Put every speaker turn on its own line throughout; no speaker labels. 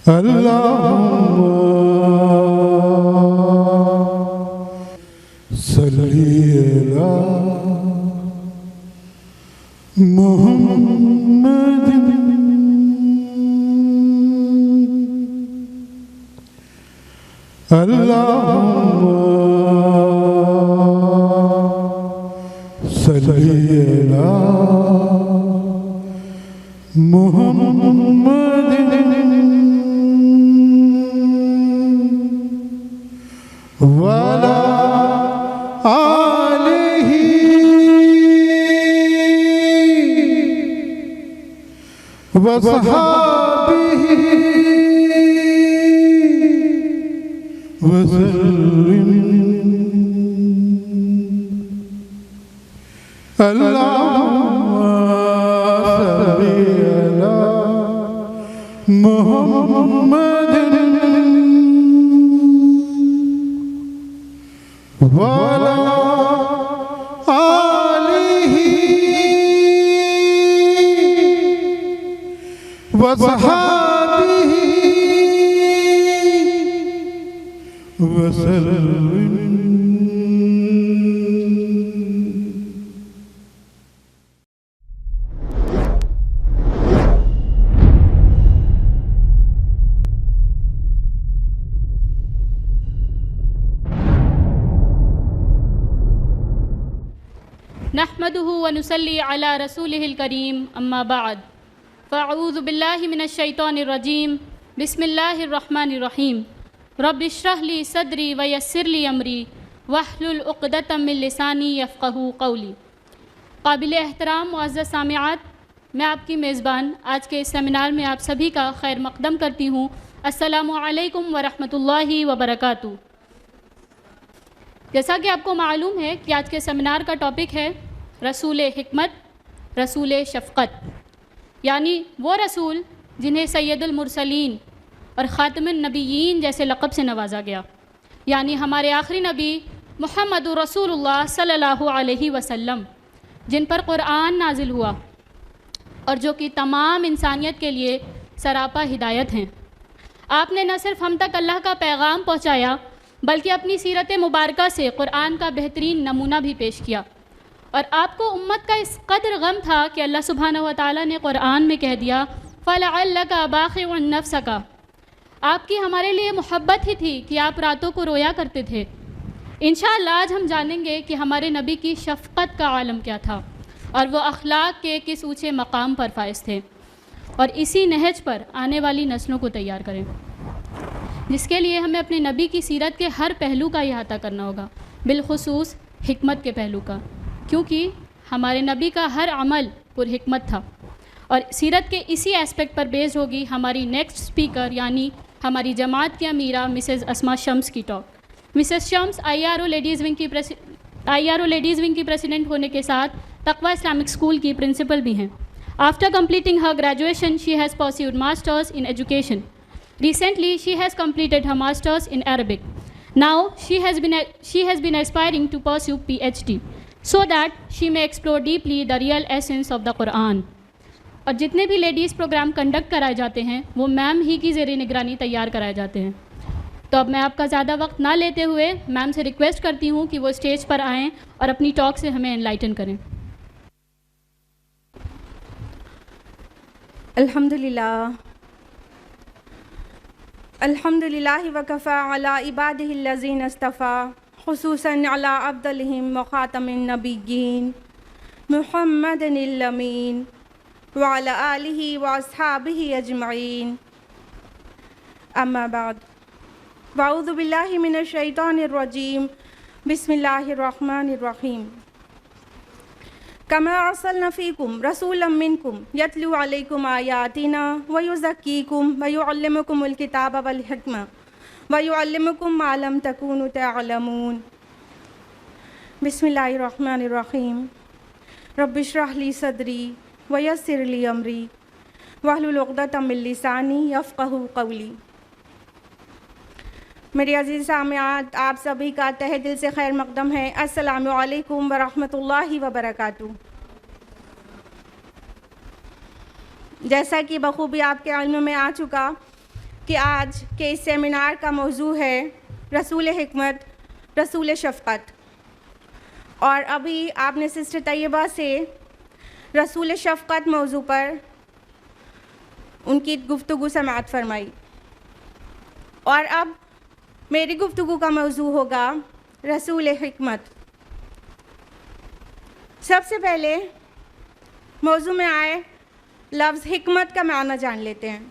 اللهم صلی علی محمد اللهم صلی علی محمد وعلی آلہ وصحابہ وسلم اللہم صلی علی محمد وعلی آلہ وصحابہ وسلم.
نحمده ونصلي على رسوله الكريم اما بعد فاعوذ بالله من الشيطان الرجيم بسم الله الرحمن الرحيم رب اشرح لي صدري ويسر لي امري واحلل عقدة من لساني يفقهوا قولي. قابل احترام معزز سامعات، میں آپ کی میزبان آج کے اس سیمینار میں آپ سبھی کا خیر مقدم کرتی ہوں. السلام علیکم ورحمۃ اللہ وبرکاتہ. جیسا کہ آپ کو معلوم ہے کہ آج کے سیمینار کا ٹاپک ہے رسول حکمت، رسول شفقت، یعنی وہ رسول جنہیں سید المرسلین اور خاتم النبیین جیسے لقب سے نوازا گیا، یعنی ہمارے آخری نبی محمد رسول اللہ صلی اللہ علیہ وسلم، جن پر قرآن نازل ہوا اور جو کہ تمام انسانیت کے لیے سراپا ہدایت ہیں. آپ نے نہ صرف ہم تک اللہ کا پیغام پہنچایا بلکہ اپنی سیرت مبارکہ سے قرآن کا بہترین نمونہ بھی پیش کیا. اور آپ کو امت کا اس قدر غم تھا کہ اللہ سبحانہ و تعالیٰ نے قرآن میں کہہ دیا فَلَعَلَّكَ بَاخِعٌ نَفْسَكَ. آپ کی ہمارے لیے محبت ہی تھی کہ آپ راتوں کو رویا کرتے تھے. انشاءاللہ آج ہم جانیں گے کہ ہمارے نبی کی شفقت کا عالم کیا تھا اور وہ اخلاق کے کس اونچے مقام پر فائز تھے، اور اسی نہج پر آنے والی نسلوں کو تیار کریں، جس کے لیے ہمیں اپنے نبی کی سیرت کے ہر پہلو کا احاطہ کرنا ہوگا، بالخصوص حکمت کے پہلو کا، کیونکہ ہمارے نبی کا ہر عمل پر حکمت تھا. اور سیرت کے اسی ایسپیکٹ پر بیسڈ ہوگی ہماری نیکسٹ اسپیکر، یعنی ہماری جماعت کی امیرہ مسز اسما شمس کی talk. Mrs Shams I R O ladies wing کی پریزیڈنٹ ہونے کے ساتھ تقویٰ اسلامک اسکول کی پرنسپل بھی ہیں. After completing Hare graduation she has perceived masters in education. Recently, she has completed her master's in Arabic. Now, she has been aspiring to pursue PhD so that she may explore deeply the real essence of the Quran. اور جتنے بھی ladies programme conduct کرائے جاتے ہیں وہ میم ہی کی زیر نگرانی تیار کرائے جاتے ہیں. تو اب میں آپ کا زیادہ وقت نہ لیتے ہوئے میم سے ریکویسٹ کرتی ہوں کہ وہ اسٹیج پر آئیں اور اپنی ٹاک سے ہمیں انلائٹن کریں.
الحمدللہ وکفا علی عبادہ الذین اصطفیٰ خصوصاً علی افضلہم وخاتم النبیین محمد الامین وعلی آلہ واصحابہ اجمعین. اما بعد واعوذ باللہ من الشیطان الرجیم بسم اللہ الرحمن الرحیم. کما ارسلنا فیکم رسولا منکم یتلو علیکم آیاتنا ویزکیکم ویعلمکم الکتاب والحکمہ ویعلمکم ما لم تکونوا تعلمون. بسم اللہ الرحمن الرحیم. رب اشرح لی صدری ویسر لی امری واحلل عقدۃ من لسانی یفقہوا قولی. میری عزیز سامعات، آپ سبھی کا تہہ دل سے خیر مقدم ہے. السلام علیکم ورحمۃ اللہ وبرکاتہ. جیسا کہ بخوبی آپ کے علم میں آ چکا کہ آج کے اس سیمینار کا موضوع ہے رسول حکمت، رسول شفقت، اور ابھی آپ نے سسٹر طیبہ سے رسول شفقت موضوع پر ان کی گفتگو سماعت فرمائی، اور اب میری گفتگو کا موضوع ہوگا رسول حکمت۔ سب سے پہلے موضوع میں آئے لفظ حکمت کا معنی جان لیتے ہیں۔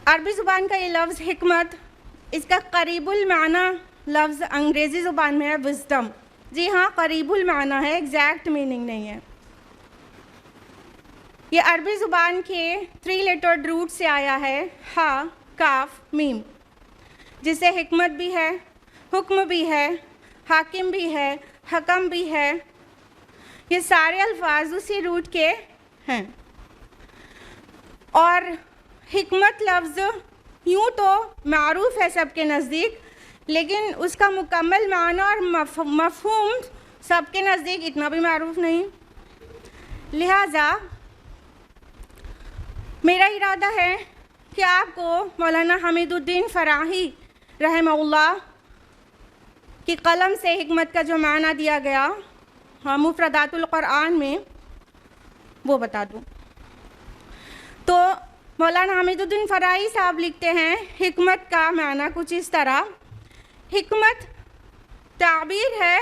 عربی زبان کا یہ لفظ حکمت، اس کا قریب المعنی لفظ انگریزی زبان میں ہے وزڈم۔ جی ہاں، قریب المعنی ہے، ایگزیکٹ میننگ نہیں ہے۔ یہ عربی زبان کے 3 لیٹرڈ روٹ سے آیا ہے، ہا، کاف، میم، جسے حکمت بھی ہے، حکم بھی ہے، حاکم بھی ہے، حکم بھی ہے۔ یہ سارے الفاظ اسی روٹ کے ہیں۔ اور حکمت لفظ یوں تو معروف ہے سب کے نزدیک، لیکن اس کا مکمل معنی اور مفہوم سب کے نزدیک اتنا بھی معروف نہیں۔ لہٰذا میرا ارادہ ہے کہ آپ کو مولانا حمید الدین فراہی رحمہ اللہ کی قلم سے حکمت کا جو معنی دیا گیا مفردات القرآن میں وہ بتا دوں۔ تو مولانا حمید الدین فراہی صاحب لکھتے ہیں حکمت کا معنی کچھ اس طرح: حکمت تعبیر ہے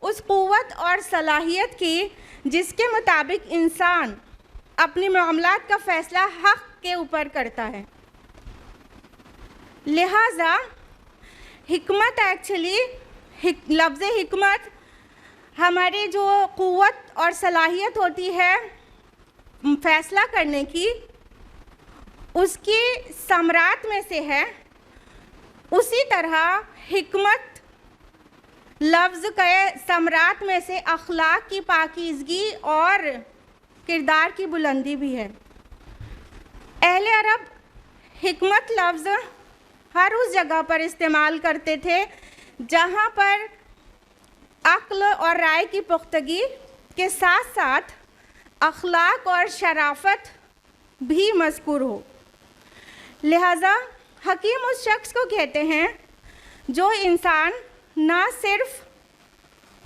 اس قوت اور صلاحیت کی جس کے مطابق انسان اپنی معاملات کا فیصلہ حق کے اوپر کرتا ہے۔ لہٰذا حکمت ایکچولی لفظ حکمت ہماری جو قوت اور صلاحیت ہوتی ہے فیصلہ کرنے کی، اس کی ثمرات میں سے ہے۔ اسی طرح حکمت لفظ کے ثمرات میں سے اخلاق کی پاکیزگی اور کردار کی بلندی بھی ہے۔ اہل عرب حکمت لفظ ہر اس جگہ پر استعمال کرتے تھے جہاں پر عقل اور رائے کی پختگی کے ساتھ ساتھ اخلاق اور شرافت بھی مذکور ہو۔ لہٰذا حکیم اس شخص کو کہتے ہیں جو انسان نہ صرف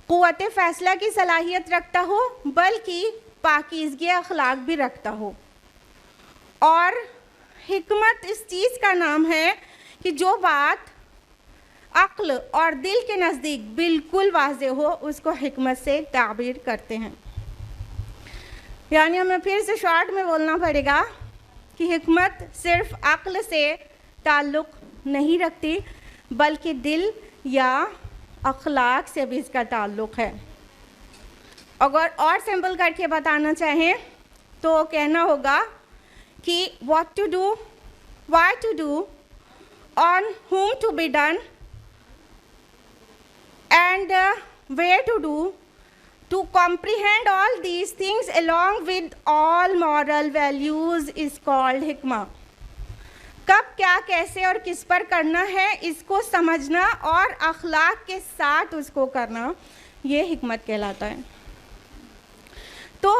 قوت فیصلہ کی صلاحیت رکھتا ہو بلکہ پاکیزگی اخلاق بھی رکھتا ہو۔ اور حکمت اس چیز کا نام ہے کہ جو بات عقل اور دل کے نزدیک بالکل واضح ہو اس کو حکمت سے تعبیر کرتے ہیں۔ یعنی ہمیں پھر سے شارٹ میں بولنا پڑے گا کہ حکمت صرف عقل سے تعلق نہیں رکھتی بلکہ دل یا اخلاق سے بھی اس کا تعلق ہے۔ اگر اور سمپل کر کے بتانا چاہیں تو کہنا ہوگا کہ what to do, why to do, on whom to be done, and where to do, to comprehend all these things along with all moral values is called حکمہ۔ کب، کیا، کیسے اور کس پر کرنا ہے اس کو سمجھنا اور اخلاق کے ساتھ اس کو کرنا، یہ حکمت کہلاتا ہے۔ تو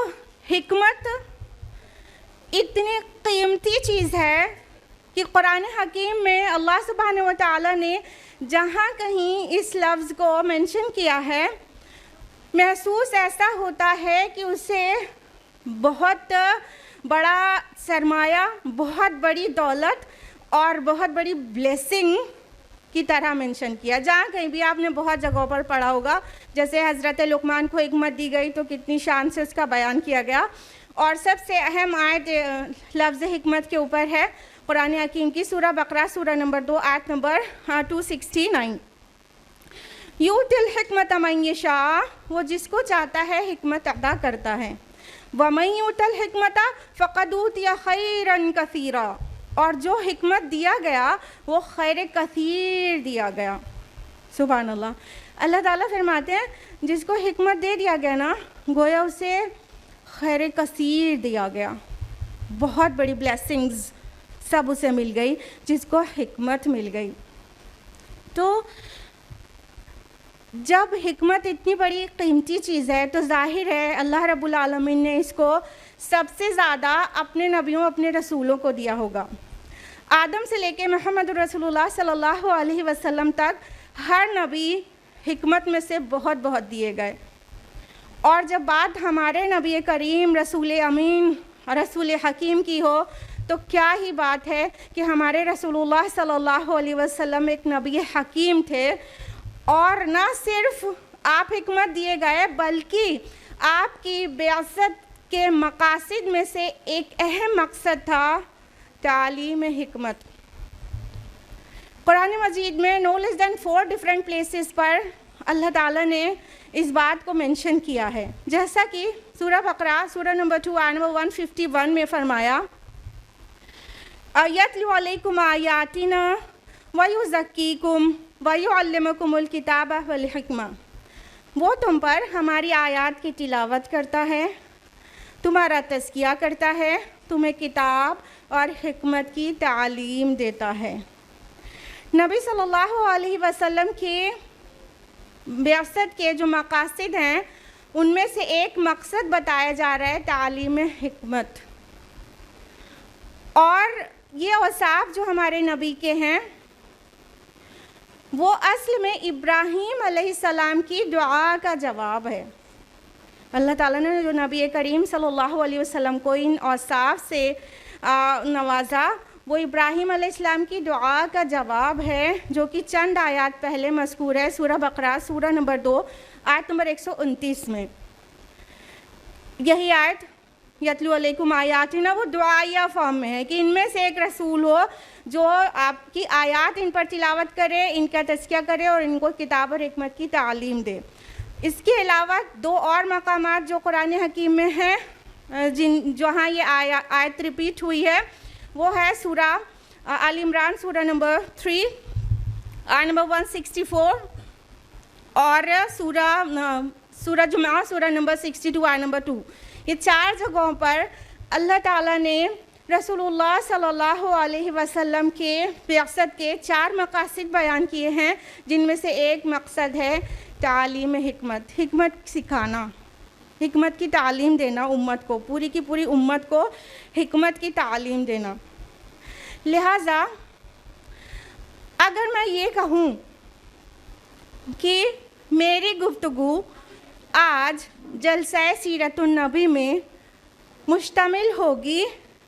حکمت اتنی قیمتی چیز ہے کہ قرآن حکیم میں اللہ سبحانہ و تعالیٰ نے جہاں کہیں اس لفظ کو مینشن کیا ہے محسوس ایسا ہوتا ہے کہ اسے بہت بڑا سرمایہ، بہت بڑی دولت اور بہت بڑی بلیسنگ کی طرح مینشن کیا۔ جہاں کہیں بھی آپ نے بہت جگہوں پر پڑھا ہوگا، جیسے حضرت لقمان کو حکمت دی گئی تو کتنی شان سے اس کا بیان کیا گیا، اور سب سے اہم آیت لفظ حکمت کے اوپر ہے قرآن حکیم کی سورہ بقرہ سورہ نمبر 2 آیت نمبر 269۔ یؤتی الحکمت من یشاء، وہ جس کو چاہتا ہے حکمت عطا کرتا ہے۔ ومن یؤت الحکمت فقد اوتی خیرا کثیرا، اور جو حکمت دیا گیا وہ خیر کثیر دیا گیا۔ سبحان اللہ۔ اللہ تعالیٰ فرماتے ہیں جس کو حکمت دے دیا گیا نا، گویا اسے خیر کثیر دیا گیا، بہت بڑی بلیسنگز سب اسے مل گئی جس کو حکمت مل گئی۔ تو جب حکمت اتنی بڑی قیمتی چیز ہے تو ظاہر ہے اللہ رب العالمین نے اس کو سب سے زیادہ اپنے نبیوں اپنے رسولوں کو دیا ہوگا۔ آدم سے لے کے محمد رسول اللہ صلی اللہ علیہ وسلم تک ہر نبی حکمت میں سے بہت بہت دیے گئے، اور جب بات ہمارے نبی کریم رسول امین رسول حکیم کی ہو تو کیا ہی بات ہے کہ ہمارے رسول اللہ صلی اللہ علیہ وسلم ایک نبی حکیم تھے، اور نہ صرف آپ حکمت دیے گئے بلکہ آپ کی بعثت کے مقاصد میں سے ایک اہم مقصد تھا تعلیم حکمت۔ قرآن مجید میں no less than 4 different places پر اللہ تعالیٰ نے اس بات کو منشن کیا ہے، جیسا کہ سورہ بقرہ سورہ نمبر 2 آیت نمبر 151 میں فرمایا یتلو علیکم آیاتنا ویزکیکم ویعلمکم الکتاب والحکمہ، وہ تم پر ہماری آیات کی تلاوت کرتا ہے، تمہارا تزکیہ کرتا ہے، تمہیں کتاب اور حکمت کی تعلیم دیتا ہے۔ نبی صلی اللہ علیہ وسلم کی بعثت کے جو مقاصد ہیں ان میں سے ایک مقصد بتایا جا رہا ہے تعلیم حکمت، اور یہ اوصاف جو ہمارے نبی کے ہیں وہ اصل میں ابراہیم علیہ السلام کی دعا کا جواب ہے۔ اللہ تعالیٰ نے جو نبی کریم صلی اللہ علیہ وسلم کو ان اوصاف سے نوازا وہ ابراہیم علیہ السلام کی دعا کا جواب ہے، جو کہ چند آیات پہلے مذکور ہے سورہ بقرہ سورہ نمبر 2 آیت نمبر 129 میں۔ یہی آیت یتلو علیکم آیاتنا وہ دعائیہ فارم میں ہے کہ ان میں سے ایک رسول ہو جو آپ کی آیات ان پر تلاوت کرے، ان کا تزکیہ کرے اور ان کو کتاب اور حکمت کی تعلیم دے۔ اس کے علاوہ 2 اور مقامات جو قرآن حکیم میں ہیں جہاں یہ آیت ریپیٹ ہوئی ہے وہ ہے سورہ آل عمران سورہ نمبر 3 آیت نمبر 164 اور سورہ جمعہ سورہ نمبر 62 آیت نمبر 2۔ یہ 4 جگہوں پر اللہ تعالیٰ نے رسول اللہ صلی اللہ علیہ وسلم کے بعثت کے 4 مقاصد بیان کیے ہیں، جن میں سے ایک مقصد ہے تعلیم حکمت، حکمت سکھانا، حکمت کی تعلیم دینا، امت کو، پوری کی پوری امت کو حکمت کی تعلیم دینا۔ لہٰذا اگر میں یہ کہوں کہ میری گفتگو آج جلسہ سیرت النبی میں مشتمل ہوگی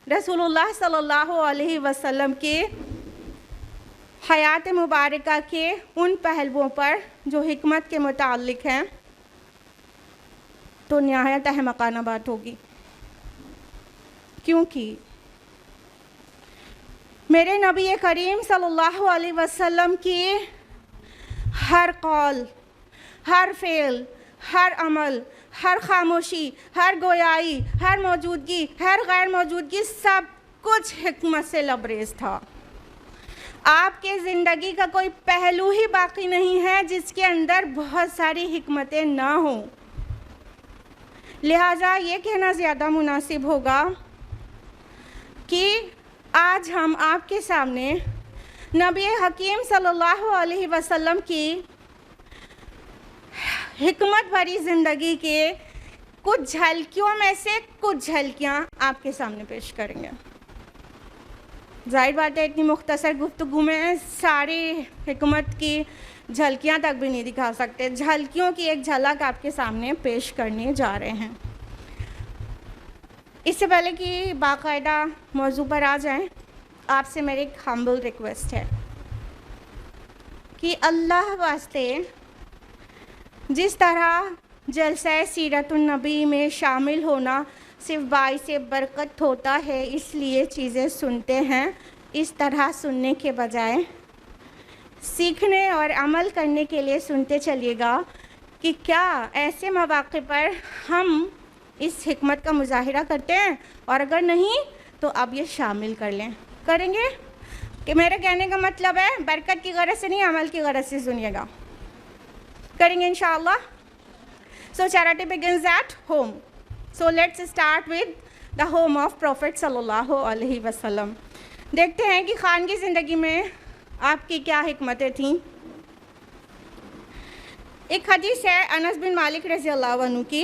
رسول اللہ صلی اللہ علیہ وسلم کے حیات مبارکہ کے ان پہلوؤں پر جو حکمت کے متعلق ہیں، تو نہایت احمقانہ بات ہوگی، کیونکہ میرے نبی کریم صلی اللہ علیہ وسلم کی ہر قول، ہر فعل، ہر عمل، ہر خاموشی، ہر گویائی، ہر موجودگی، ہر غیر موجودگی، سب کچھ حکمت سے لبریز تھا۔ آپ کے زندگی کا کوئی پہلو ہی باقی نہیں ہے جس کے اندر بہت ساری حکمتیں نہ ہوں۔ لہٰذا یہ کہنا زیادہ مناسب ہوگا کہ آج ہم آپ کے سامنے نبی حکیم صلی اللہ علیہ وسلم کی حکمت بھری زندگی کے کچھ جھلکیوں میں سے کچھ جھلکیاں آپ کے سامنے پیش کریں گے۔ ظاہر بات ہے اتنی مختصر گفتگو میں ساری حکمت کی جھلکیاں تک بھی نہیں دکھا سکتے، جھلکیوں کی ایک جھلک آپ کے سامنے پیش کرنے جا رہے ہیں۔ اس سے پہلے کہ باقاعدہ موضوع پر آ جائیں، آپ سے میری ایک ہمبل ریکویسٹ ہے کہ اللہ واسطے جس طرح جلسہ سیرت النبی میں شامل ہونا صرف باعث برکت ہوتا ہے اس لیے چیزیں سنتے ہیں، اس طرح سننے کے بجائے سیکھنے اور عمل کرنے کے لیے سنتے چلیے گا کہ کیا ایسے مواقع پر ہم اس حکمت کا مظاہرہ کرتے ہیں، اور اگر نہیں تو اب یہ شامل کر لیں۔ کریں گے؟ کہ میرے کہنے کا مطلب ہے برکت کی غرض سے نہیں، عمل کی غرض سے سنیے گا۔ کریں گے انشاءاللہ؟ So charity begins at home. So let's start with the home of Prophet صلی اللہ علیہ وسلم۔ دیکھتے ہیں کہ خان کی زندگی میں آپ کی کیا حکمتیں تھیں۔ ایک حدیث ہے انس بن مالک رضی اللہ عنہ کی،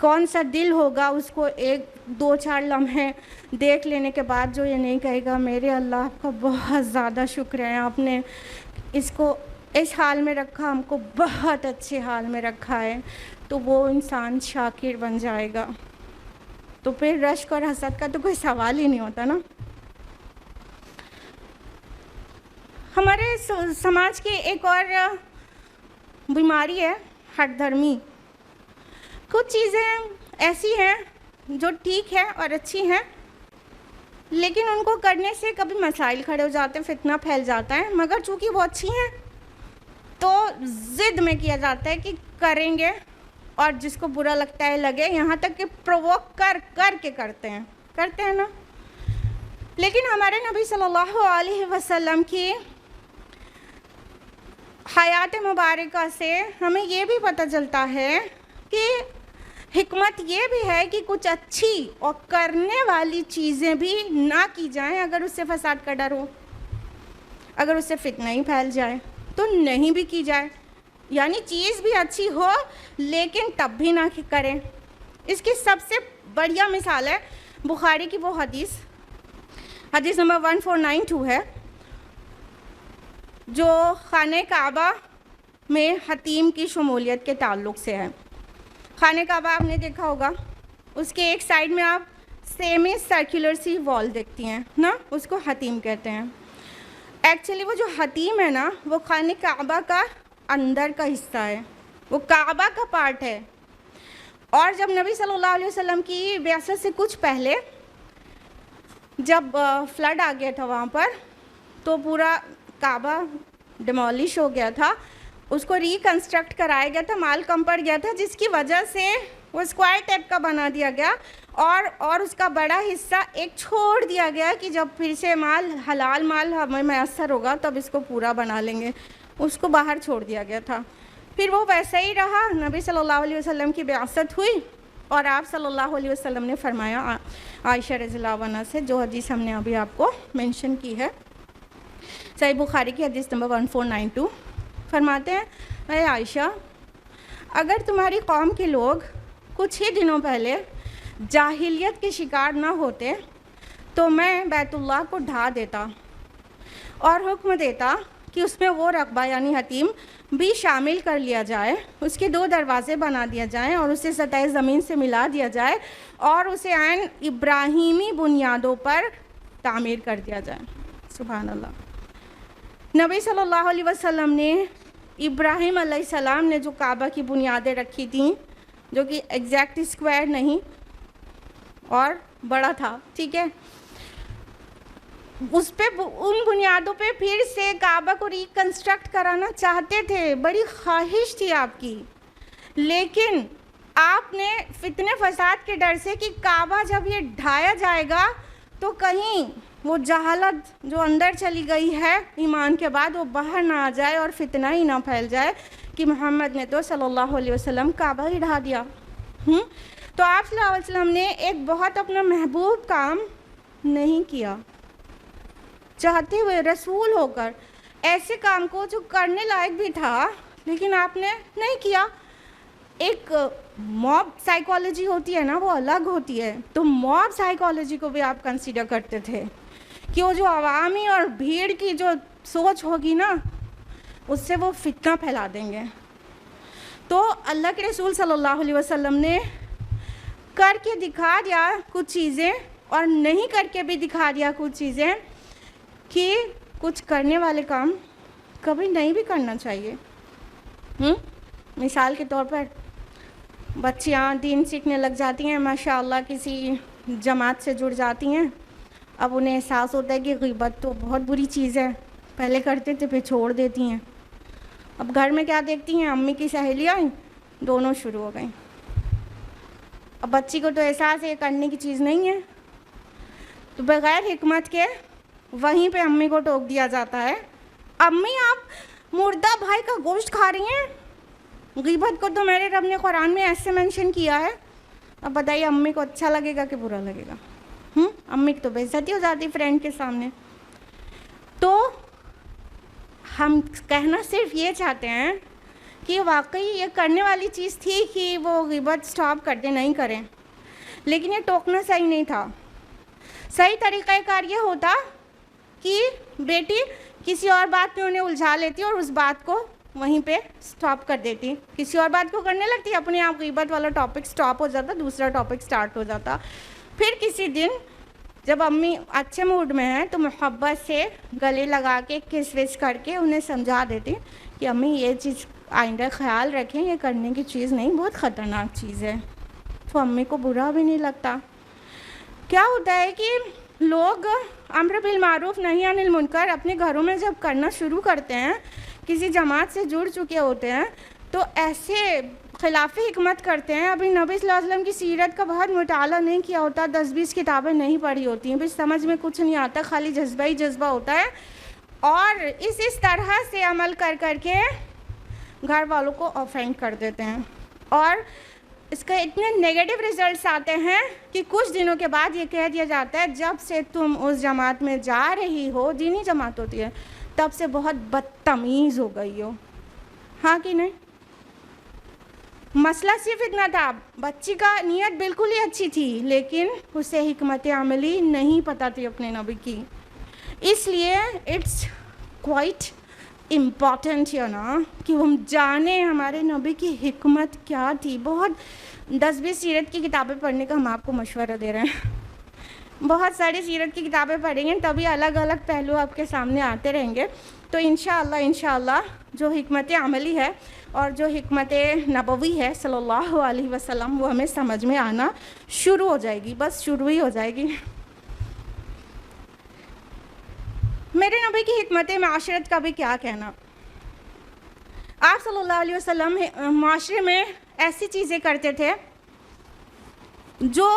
کون سا دل ہوگا اس کو ایک دو چار لمحے دیکھ لینے کے بعد جو یہ نہیں کہے گا میرے اللہ آپ کا بہت زیادہ شکر ہے، آپ نے اس کو اس حال میں رکھا، ہم کو بہت اچھے حال میں رکھا ہے، تو وہ انسان شاکر بن جائے گا. تو پھر رشک اور حسد کا تو کوئی سوال ہی نہیں ہوتا نا. ہمارے سماج کی ایک اور بیماری ہے ہٹ دھرمی. کچھ چیزیں ایسی ہیں جو ٹھیک ہے اور اچھی ہیں، لیکن ان کو کرنے سے کبھی مسائل کھڑے ہو جاتے ہیں، فتنہ پھیل جاتا ہے، مگر چونکہ وہ اچھی ہیں تو ضد میں کیا جاتا ہے کہ کریں گے، اور جس کو برا لگتا ہے لگے، یہاں تک کہ پرووک کر کے کرتے ہیں نا. لیکن ہمارے نبی صلی اللہ علیہ وسلم کی حیات مبارکہ سے ہمیں یہ بھی پتہ چلتا ہے کہ حکمت یہ بھی ہے کہ کچھ اچھی اور کرنے والی چیزیں بھی نہ کی جائیں اگر اس سے فساد کا ڈر ہو، اگر اس سے فتنہ ہی پھیل جائے تو نہیں بھی کی جائے. یعنی چیز بھی اچھی ہو لیکن تب بھی نہ کریں. اس کی سب سے بڑھیا مثال ہے بخاری کی وہ حدیث نمبر 1492 ہے، جو خانہ کعبہ میں حتیم کی شمولیت کے تعلق سے ہے. خانہ کعبہ آپ نے دیکھا ہوگا، اس کے ایک سائڈ میں آپ سیمی سرکولر سی وال دیکھتی ہیں نا، اس کو حتیم کہتے ہیں. ایکچولی وہ جو حتیم ہے نا، وہ خانہ کعبہ کا اندر کا حصہ ہے، وہ کعبہ کا پارٹ ہے. اور جب نبی صلی اللہ علیہ وسلم کی بعثت سے کچھ پہلے جب فلڈ آ گیا تھا وہاں پر، تو پورا کعبہ ڈیمولش ہو گیا تھا، اس کو ریکنسٹرکٹ کرایا گیا تھا، مال کم پڑ گیا تھا، جس کی وجہ سے وہ اسکوائر ٹائپ کا بنا دیا گیا، اور اس کا بڑا حصہ ایک چھوڑ دیا گیا کہ جب پھر سے حلال مال ہمیں میسر ہوگا تب اس کو پورا بنا لیں گے. اس کو باہر چھوڑ دیا گیا تھا. پھر وہ ویسا ہی رہا. نبی صلی اللہ علیہ وسلم کی بعثت ہوئی اور آپ صلی اللہ علیہ وسلم نے فرمایا عائشہ رضی اللہ عنہا سے، جو حدیث ہم نے ابھی آپ کو مینشن کی ہے، صحیح بخاری کی حدیث نمبر 1492، فرماتے ہیں اے عائشہ، اگر تمہاری قوم کے لوگ کچھ ہی دنوں پہلے جاہلیت کے شکار نہ ہوتے تو میں بیت اللہ کو ڈھا دیتا اور حکم دیتا کہ اس میں وہ رقبہ یعنی حتیم بھی شامل کر لیا جائے، اس کے 2 دروازے بنا دیا جائیں اور اسے سطح زمین سے ملا دیا جائے اور اسے عین ابراہیمی بنیادوں پر تعمیر کر دیا جائے. سبحان اللہ. نبی صلی اللہ علیہ وسلم نے ابراہیم علیہ السلام نے جو کعبہ کی بنیادیں رکھی تھیں، جو کہ ایگزیکٹ اسکوائر نہیں اور بڑا تھا، ٹھیک ہے، اس پہ ان بنیادوں پہ پھر سے کعبہ کو ریکنسٹرکٹ کرانا چاہتے تھے، بڑی خواہش تھی آپ کی، لیکن آپ نے فتنے فساد کے ڈر سے کہ کعبہ جب یہ ڈھایا جائے گا تو کہیں وہ جہالت جو اندر چلی گئی ہے ایمان کے بعد وہ باہر نہ آ جائے اور فتنہ ہی نہ پھیل جائے کہ محمد نے تو صلی اللہ علیہ وسلم کعبہ ہی ڈھا دیا. تو آپ صلی اللہ علیہ وسلم نے ایک بہت اپنا محبوب کام نہیں کیا، چاہتے ہوئے رسول ہو کر ایسے کام کو جو کرنے لائق بھی تھا لیکن آپ نے نہیں کیا. ایک موب سائیکالوجی ہوتی ہے نا، وہ الگ ہوتی ہے، تو موب سائیکالوجی کو بھی آپ کنسیڈر کرتے تھے کہ وہ جو عوامی اور بھیڑ کی جو سوچ ہوگی نا، اس سے وہ فتنہ پھیلا دیں گے. تو اللہ کے رسول صلی اللہ علیہ وسلم نے کر کے دکھا دیا کچھ چیزیں اور نہیں کر کے بھی دکھا دیا کچھ چیزیں کہ کچھ کرنے والے کام کبھی نہیں بھی کرنا چاہیے. مثال کے طور پر بچیاں دین سیکھنے لگ جاتی ہیں، ماشاءاللہ کسی جماعت سے جڑ جاتی ہیں، اب انہیں احساس ہوتا ہے کہ غیبت تو بہت بری چیز ہے، پہلے کرتے تھے پھر چھوڑ دیتی ہیں. اب گھر میں کیا دیکھتی ہیں، امی کی سہیلیاں دونوں شروع ہو گئیں. اب بچی کو تو احساس ہے یہ کرنے کی چیز نہیں ہے، تو بغیر حکمت کے وہیں پہ امی کو ٹوک دیا جاتا ہے، امی آپ مردہ بھائی کا گوشت کھا رہی ہیں، غیبت کو تو میرے رب نے قرآن میں ایسے مینشن کیا ہے. اب بتائیے امی کو اچھا لگے گا کہ برا لگے گا؟ امی کی تو بے عزتی ہو جاتی فرینڈ کے سامنے. تو ہم کہنا صرف یہ چاہتے ہیں کہ واقعی یہ کرنے والی چیز تھی کہ وہ غیبت سٹاپ کر دیں، نہیں کریں، لیکن یہ ٹوکنا صحیح نہیں تھا۔ صحیح طریقہ کار یہ ہوتا کہ بیٹی کسی اور بات میں انہیں الجھا لیتی اور اس بات کو وہیں پہ سٹاپ کر دیتی، کسی اور بات کو کرنے لگتی، اپنے آپ غیبت والا ٹاپک سٹاپ ہو جاتا، دوسرا ٹاپک سٹارٹ ہو جاتا۔ پھر کسی دن جب امی اچھے موڈ میں ہیں تو محبت سے گلے لگا کے کس وس کر کے انہیں سمجھا دیتی کہ امی یہ چیز آئندہ خیال رکھیں، یہ کرنے کی چیز نہیں، بہت خطرناک چیز ہے۔ تو امی کو برا بھی نہیں لگتا۔ کیا ہوتا ہے کہ لوگ امر بالمعروف نہی عن المنکر اپنے گھروں میں جب کرنا شروع کرتے ہیں، کسی جماعت سے جڑ چکے ہوتے ہیں تو ایسے خلاف حکمت کرتے ہیں۔ ابھی نبی صلی اللہ علیہ وسلم کی سیرت کا بہت مطالعہ نہیں کیا ہوتا، 10-20 کتابیں نہیں پڑھی ہوتی ہیں، پھر سمجھ میں کچھ نہیں آتا، خالی جذبہ ہی جذبہ ہوتا ہے، اور اس طرح سے عمل کر کے گھر والوں کو آفینڈ کر دیتے ہیں، اور اس کا اتنے نیگیٹو ریزلٹس آتے ہیں کہ کچھ دنوں کے بعد یہ کہہ دیا جاتا ہے جب سے تم اس جماعت میں جا رہی ہو، دینی جماعت ہوتی ہے، تب سے بہت بدتمیز ہو گئی ہو۔ ہاں کہ نہیں؟ مسئلہ صرف اتنا تھا، بچی کا نیت بالکل ہی اچھی تھی لیکن اسے حکمت عملی نہیں پتہ تھی اپنے نبی کی، اس لیے اٹس کوائٹ امپورٹنٹ ہے نا کہ ہم جانیں ہمارے نبی کی حکمت کیا تھی۔ بہت 10-20 سیرت کی کتابیں پڑھنے کا ہم آپ کو مشورہ دے رہے ہیں، بہت ساری سیرت کی کتابیں پڑھیں گے تبھی الگ الگ پہلو آپ کے سامنے آتے رہیں گے، تو انشاءاللہ جو حکمت عملی ہے اور جو حکمت نبوی ہے صلی اللہ علیہ وسلم وہ ہمیں سمجھ میں آنا شروع ہو جائے گی، بس شروع ہی ہو جائے گی۔ میرے نبی کی حکمت معاشرت کا بھی کیا کہنا۔ آپ صلی اللہ علیہ وسلم معاشرے میں ایسی چیزیں کرتے تھے جو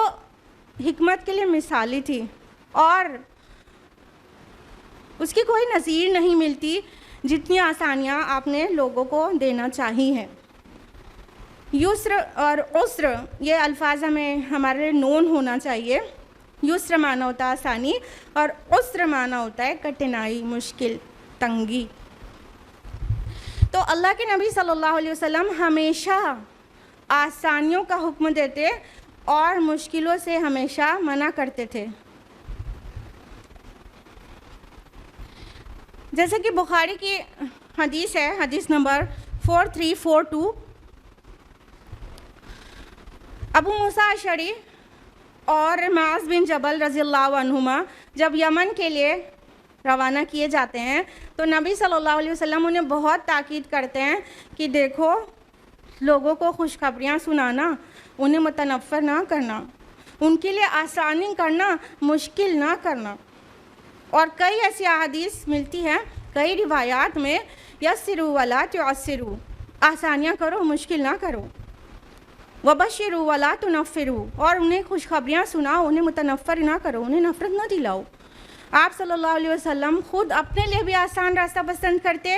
حکمت کے لیے مثالی تھی اور اس کی کوئی نظیر نہیں ملتی، جتنی آسانیاں آپ نے لوگوں کو دینا چاہی ہیں۔ یسر اور عسر یہ الفاظ ہمارے نون ہونا چاہیے۔ یسر معنی ہوتا ہے آسانی اور عسر معنی ہوتا ہے کٹھنائی، مشکل، تنگی۔ تو اللہ کے نبی صلی اللہ علیہ وسلم ہمیشہ آسانیوں کا حکم دیتے اور مشکلوں سے ہمیشہ منع کرتے تھے۔ جیسے کہ بخاری کی حدیث ہے، حدیث نمبر 4342، ابو موسیٰ اشعری اور معاذ بن جبل رضی اللہ عنہما جب یمن کے لیے روانہ کیے جاتے ہیں تو نبی صلی اللہ علیہ وسلم انہیں بہت تاکید کرتے ہیں کہ دیکھو لوگوں کو خوشخبریاں سنانا، انہیں متنفر نہ کرنا، ان کے لیے آسانی کرنا، مشکل نہ کرنا۔ اور کئی ایسی احادیث ملتی ہیں، کئی روایات میں یسروا ولا تعسروا، آسانیاں کرو مشکل نہ کرو، وبشروا ولا تنفروا، اور انہیں خوشخبریاں سناؤ، انہیں متنفر نہ کرو، انہیں نفرت نہ دلاؤ۔ آپ صلی اللہ علیہ وسلم خود اپنے لیے بھی آسان راستہ پسند کرتے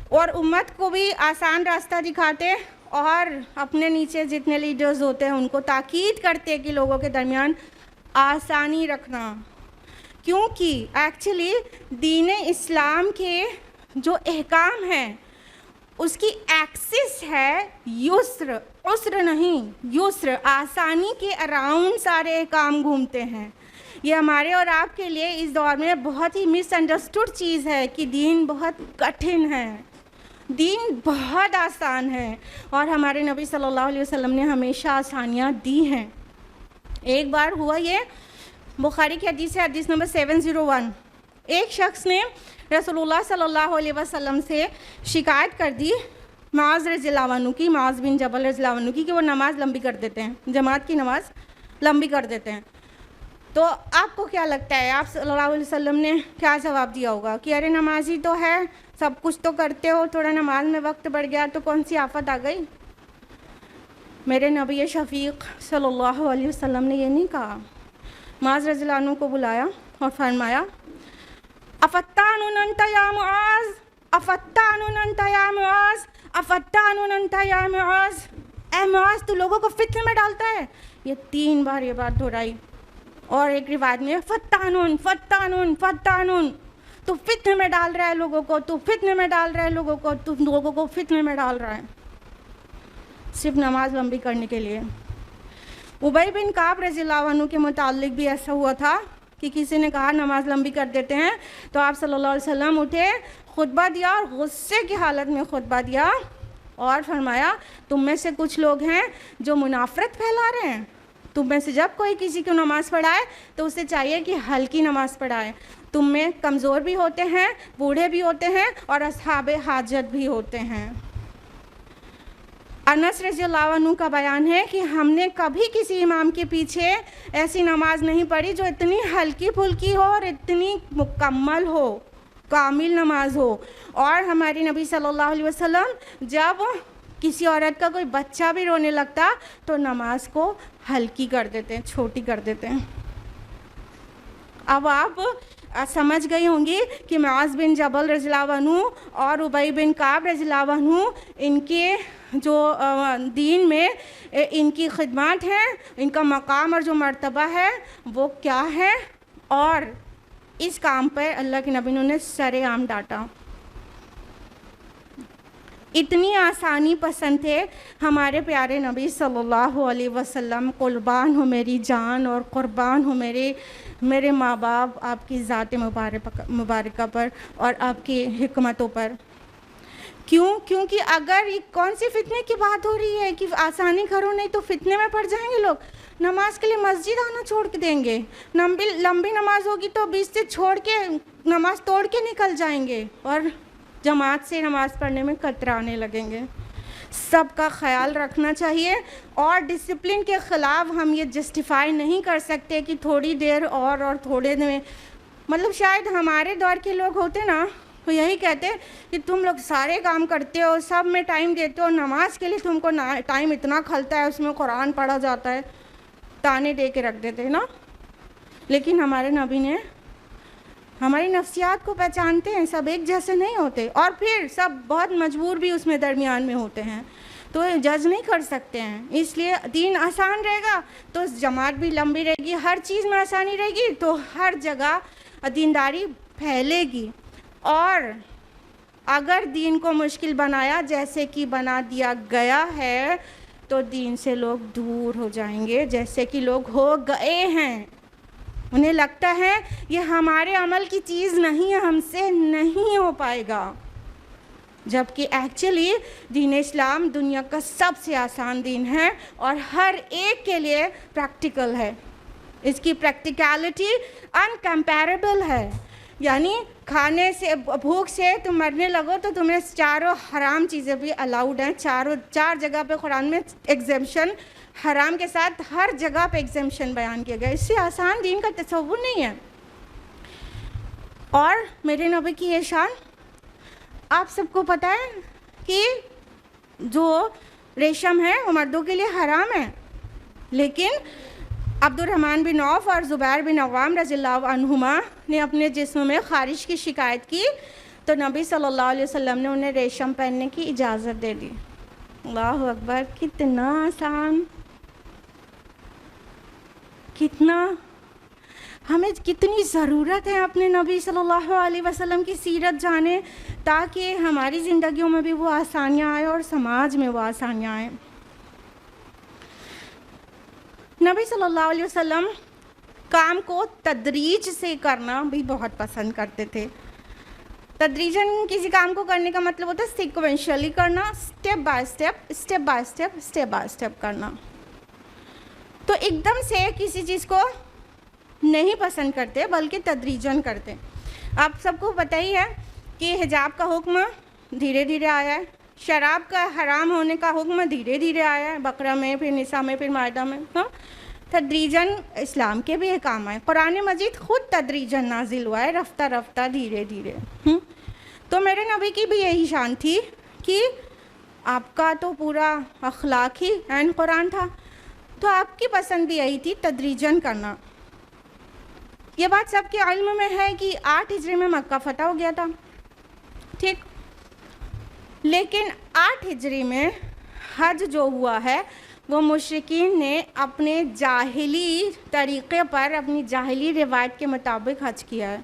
اور امت کو بھی آسان راستہ دکھاتے، اور اپنے نیچے جتنے لیڈرز ہوتے ہیں ان کو تاکید کرتے کہ لوگوں کے درمیان آسانی رکھنا، کیونکہ ایکچولی دین اسلام کے جو احکام ہیں اس کی ایکسس ہے یسر، عسر نہیں، یسر، آسانی کے اراؤنڈ سارے احکام گھومتے ہیں۔ یہ ہمارے اور آپ کے لیے اس دور میں بہت ہی مس انڈرسٹوڈ چیز ہے کہ دین بہت کٹھن ہے، دین بہت آسان ہے، اور ہمارے نبی صلی اللہ علیہ وسلم نے ہمیشہ آسانیاں دی ہیں۔ ایک بار ہوا یہ، بخاری کی حدیث ہے، حدیث نمبر 701، ایک شخص نے رسول اللہ صلی اللہ علیہ وسلم سے شکایت کر دی معاذ رضی اللہ عنہ کی، معاذ بن جبل رضی اللہ عنہ کی، کہ وہ نماز لمبی کر دیتے ہیں، جماعت کی نماز لمبی کر دیتے ہیں۔ تو آپ کو کیا لگتا ہے آپ صلی اللہ علیہ وسلم نے کیا جواب دیا ہوگا کہ ارے نمازی تو ہے، سب کچھ تو کرتے ہو، تھوڑا نماز میں وقت بڑھ گیا تو کون سی آفت آ گئی؟ میرے نبی شفیق صلی اللہ علیہ وسلم نے یہ نہیں کہا۔ معاذ رضی اللہ عنہ کو بلایا اور فرمایا افتان انت یا معاذ، افتان انت یا معاذ، افتان انت یا معاذ، اے معاذ تو لوگوں کو فتنے میں ڈالتا ہے۔ یہ 3 بار یہ بات دہرائی، اور ایک روایت میں فتانون فتانون فتانون، تو فتنے میں ڈال رہا ہے لوگوں کو، تو فتنے میں ڈال رہا ہے لوگوں کو، تو لوگوں کو فتنے میں ڈال رہا ہے صرف نماز لمبی کرنے کے لیے۔ ابی بن کعب رضی اللہ عنہ کے متعلق بھی ایسا ہوا تھا کہ کسی نے کہا نماز لمبی کر دیتے ہیں، تو آپ صلی اللہ علیہ وسلم اٹھے، خطبہ دیا اور غصے کی حالت میں خطبہ دیا اور فرمایا تم میں سے کچھ لوگ ہیں جو منافرت پھیلا رہے ہیں، تم میں سے جب کوئی کسی کو نماز پڑھائے تو اسے چاہیے کہ ہلکی نماز پڑھائے، تم میں کمزور بھی ہوتے ہیں، بوڑھے بھی ہوتے ہیں اور اصحاب حاجت بھی ہوتے ہیں۔ انس رضی اللہ عنہ کا بیان ہے کہ ہم نے کبھی کسی امام کے پیچھے ایسی نماز نہیں پڑھی جو اتنی ہلکی پھلکی ہو اور اتنی مکمل ہو، کامل نماز ہو۔ اور ہماری نبی صلی اللہ علیہ وسلم جب کسی عورت کا کوئی بچہ بھی رونے لگتا تو نماز کو ہلکی کر دیتے ہیں، چھوٹی کر دیتے ہیں۔ اب آپ سمجھ گئی ہوں گی کہ معاذ بن جبل رضی اللہ عنہ اور ابی بن کعب رضی اللہ عنہ ان کے جو دین میں ان کی خدمات ہیں، ان کا مقام اور جو مرتبہ ہے وہ کیا ہے، اور اس کام پہ اللہ کے نبی نے سر عام ڈانٹا۔ اتنی آسانی پسند تھے ہمارے پیارے نبی صلی اللہ علیہ وسلم، قربان ہو میری جان اور قربان ہو میرے ماں باپ آپ کی ذات مبارکہ پر اور آپ کی حکمتوں پر۔ کیونکہ اگر یہ کون سی فتنے کی بات ہو رہی ہے کہ آسانی کرو، نہیں تو فتنے میں پڑ جائیں گے لوگ، نماز کے لیے مسجد آنا چھوڑ کے دیں گے، لمبی نماز ہوگی تو بیچ سے چھوڑ کے نماز توڑ کے نکل جائیں گے اور جماعت سے نماز پڑھنے میں کترانے لگیں گے۔ سب کا خیال رکھنا چاہیے، اور ڈسپلن کے خلاف ہم یہ جسٹیفائی نہیں کر سکتے کہ تھوڑی دیر اور تھوڑے دیر، مطلب شاید ہمارے دور کے لوگ ہوتے نا تو یہی کہتے کہ تم لوگ سارے کام کرتے ہو، سب میں ٹائم دیتے ہو، نماز کے لیے تم کو ٹائم اتنا کھلتا ہے، اس میں قرآن پڑھا جاتا ہے، تانے دے کے رکھ دیتے نا۔ لیکن ہمارے نبی نے ہماری نفسیات کو پہچانتے ہیں، سب ایک جیسے نہیں ہوتے، اور پھر سب بہت مجبور بھی اس میں درمیان میں ہوتے ہیں، تو جج نہیں کر سکتے ہیں۔ اس لیے دین آسان رہے گا تو جماعت بھی لمبی رہے گی، ہر چیز میں آسانی رہے گی تو ہر جگہ دینداری پھیلے گی۔ اور اگر دین کو مشکل بنایا جیسے کہ بنا دیا گیا ہے تو دین سے لوگ دور ہو جائیں گے، جیسے کہ لوگ ہو گئے ہیں۔ انہیں لگتا ہے یہ ہمارے عمل کی چیز نہیں ہے، ہم سے نہیں ہو پائے گا، جبکہ ایکچولی دین اسلام دنیا کا سب سے آسان دین ہے اور ہر ایک کے لیے پریکٹیکل ہے۔ اس کی پریکٹیکلٹی انکمپیریبل ہے، یعنی کھانے سے بھوک سے تم مرنے لگو تو تمہیں چاروں حرام چیزیں بھی الاؤڈ ہیں، چار جگہ پہ قرآن میں ایگزمپشن، حرام کے ساتھ ہر جگہ پہ ایگزمپشن بیان کیا گیا۔ اس سے آسان دین کا تصور نہیں ہے۔ اور میرے نبی کی یہ شان آپ سب کو پتہ ہے کہ جو ریشم ہے وہ مردوں کے لیے حرام ہے، لیکن عبد الرحمن بن عوف اور زبیر بن عوام رضی اللہ عنہما نے اپنے جسم میں خارش کی شکایت کی تو نبی صلی اللہ علیہ وسلم نے انہیں ریشم پہننے کی اجازت دے دی۔ اللہ اکبر، کتنا آسان، کتنا ہمیں کتنی ضرورت ہے اپنے نبی صلی اللہ علیہ وسلم کی سیرت جانے تاکہ ہماری زندگیوں میں بھی وہ آسانیاں آئیں اور سماج میں وہ آسانیاں آئیں۔ نبی صلی اللہ علیہ وسلم کام کو تدریج سے کرنا بھی بہت پسند کرتے تھے۔ تدریجاً کسی کام کو کرنے کا مطلب ہوتا ہے سیکوینشلی کرنا، اسٹیپ بائی اسٹیپ کرنا۔ تو ایک دم سے کسی چیز کو نہیں پسند کرتے بلکہ تدریجاً کرتے۔ آپ سب کو پتہ ہی ہے کہ حجاب کا حکم دھیرے دھیرے آیا ہے، شراب کا حرام ہونے کا حکم دھیرے دھیرے آیا ہے، بقرہ میں، پھر نساء میں، پھر مائدہ میں، تدریجاً اسلام کے بھی احکام آئے۔ قرآن مجید خود تدریجاً نازل ہوا ہے، رفتہ رفتہ دھیرے دھیرے۔ تو میرے نبی کی بھی یہی شان تھی کہ آپ کا تو پورا اخلاق ہی عین قرآن تھا، تو آپ کی پسند بھی یہی تھی تدریجاً کرنا۔ یہ بات سب کے علم میں ہے کہ 8 ہجری میں مکہ فتح ہو گیا تھا، ٹھیک، لیکن 8 ہجری میں حج جو ہوا ہے وہ مشرکین نے اپنے جاہلی طریقے پر، اپنی جاہلی روایت کے مطابق حج کیا ہے،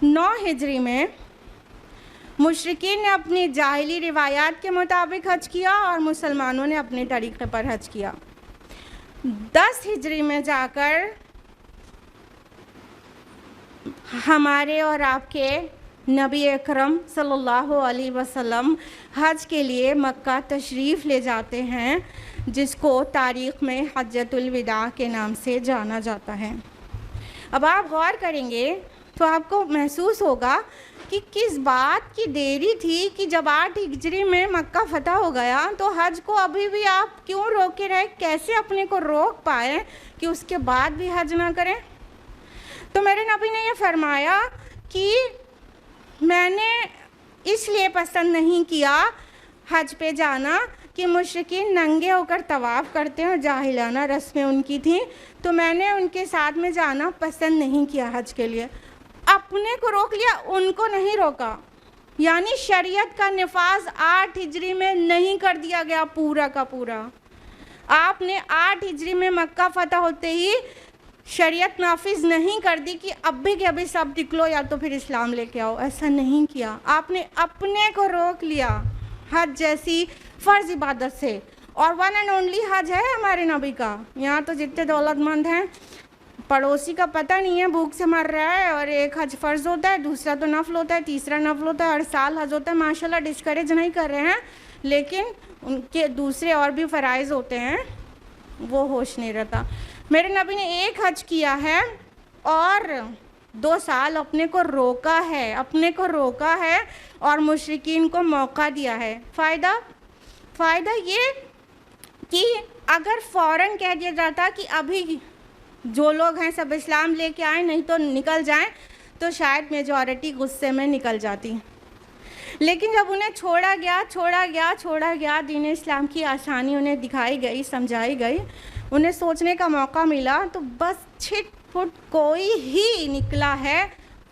9 ہجری میں مشرکین نے اپنی جاہلی روایات کے مطابق حج کیا اور مسلمانوں نے اپنے طریقے پر حج کیا. 10 ہجری میں جا کر ہمارے اور آپ کے نبی اکرم صلی اللہ علیہ وسلم حج کے لیے مکہ تشریف لے جاتے ہیں، جس کو تاریخ میں حجۃ الوداع کے نام سے جانا جاتا ہے. اب آپ غور کریں گے تو آپ کو محسوس ہوگا کہ کس بات کی دیری تھی کہ جب 8 ہجری میں مکہ فتح ہو گیا تو حج کو ابھی بھی آپ کیوں روکے رہے؟ کیسے اپنے کو روک پائے کہ اس کے بعد بھی حج نہ کریں؟ تو میرے نبی نے یہ فرمایا کہ میں نے اس لیے پسند نہیں کیا حج پہ جانا کہ مشرکین ننگے ہو کر طواف کرتے ہیں اور جاہلانہ رسمیں ان کی تھیں، تو میں نے ان کے ساتھ میں جانا پسند نہیں کیا حج کے لیے. اپنے کو روک لیا، ان کو نہیں روکا. یعنی شریعت کا نفاذ 8 ہجری میں نہیں کر دیا گیا پورا کا پورا. آپ نے 8 ہجری میں مکہ فتح ہوتے ہی شریعت نافذ نہیں کر دی کہ ابھی کے ابھی سب نکلو یا تو پھر اسلام لے کے آؤ. ایسا نہیں کیا. آپ نے اپنے کو روک لیا حج جیسی فرض عبادت سے. اور ون اینڈ اونلی حج ہے ہمارے نبی کا. یہاں تو جتنے دولت مند ہیں، پڑوسی کا پتہ نہیں ہے، بھوک سے مر رہا ہے، اور ایک حج فرض ہوتا ہے، دوسرا تو نفل ہوتا ہے، تیسرا نفل ہوتا ہے، ہر سال حج ہوتا ہے. ماشاءاللہ ڈسکریج نہیں کر رہے ہیں، لیکن ان کے دوسرے اور بھی فرائض ہوتے ہیں، وہ ہوش نہیں رہتا. میرے نبی نے ایک حج کیا ہے اور 2 سال اپنے کو روکا ہے اور مشرکین کو موقع دیا ہے. فائدہ یہ کہ اگر فوراً کہہ دیا جاتا کہ ابھی جو لوگ ہیں سب اسلام لے کے آئیں نہیں تو نکل جائیں، تو شاید میجورٹی غصے میں نکل جاتی. لیکن جب انہیں چھوڑا گیا، دین اسلام کی آسانی انہیں دکھائی گئی، سمجھائی گئی، انہیں سوچنے کا موقع ملا، تو بس چھٹ پھٹ کوئی ہی نکلا ہے،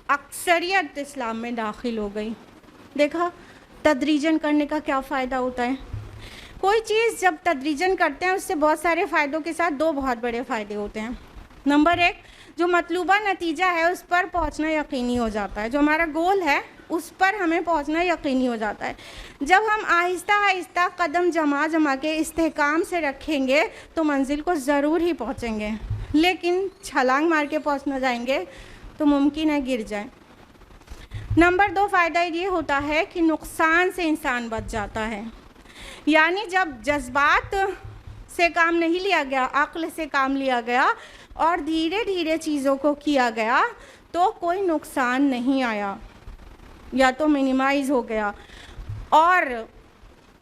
اکثریت اسلام میں داخل ہو گئی. دیکھا تدریجاً کرنے کا کیا فائدہ ہوتا ہے. کوئی چیز جب تدریجاً کرتے ہیں اس سے بہت سارے فائدوں کے ساتھ 2 بہت بڑے فائدے ہوتے ہیں. نمبر 1، جو مطلوبہ نتیجہ ہے اس پر پہنچنا یقینی ہو جاتا ہے. جو ہمارا گول ہے اس پر ہمیں پہنچنا یقینی ہو جاتا ہے. جب ہم آہستہ قدم جما کے استحکام سے رکھیں گے تو منزل کو ضرور ہی پہنچیں گے. لیکن چھلانگ مار کے پہنچنا جائیں گے تو ممکن ہے گر جائیں. نمبر 2 فائدہ یہ ہوتا ہے کہ نقصان سے انسان بچ جاتا ہے. یعنی جب جذبات سے کام نہیں لیا گیا، عقل سے کام لیا گیا اور دھیرے دھیرے چیزوں کو کیا گیا تو کوئی نقصان نہیں آیا یا تو منیمائز ہو گیا. اور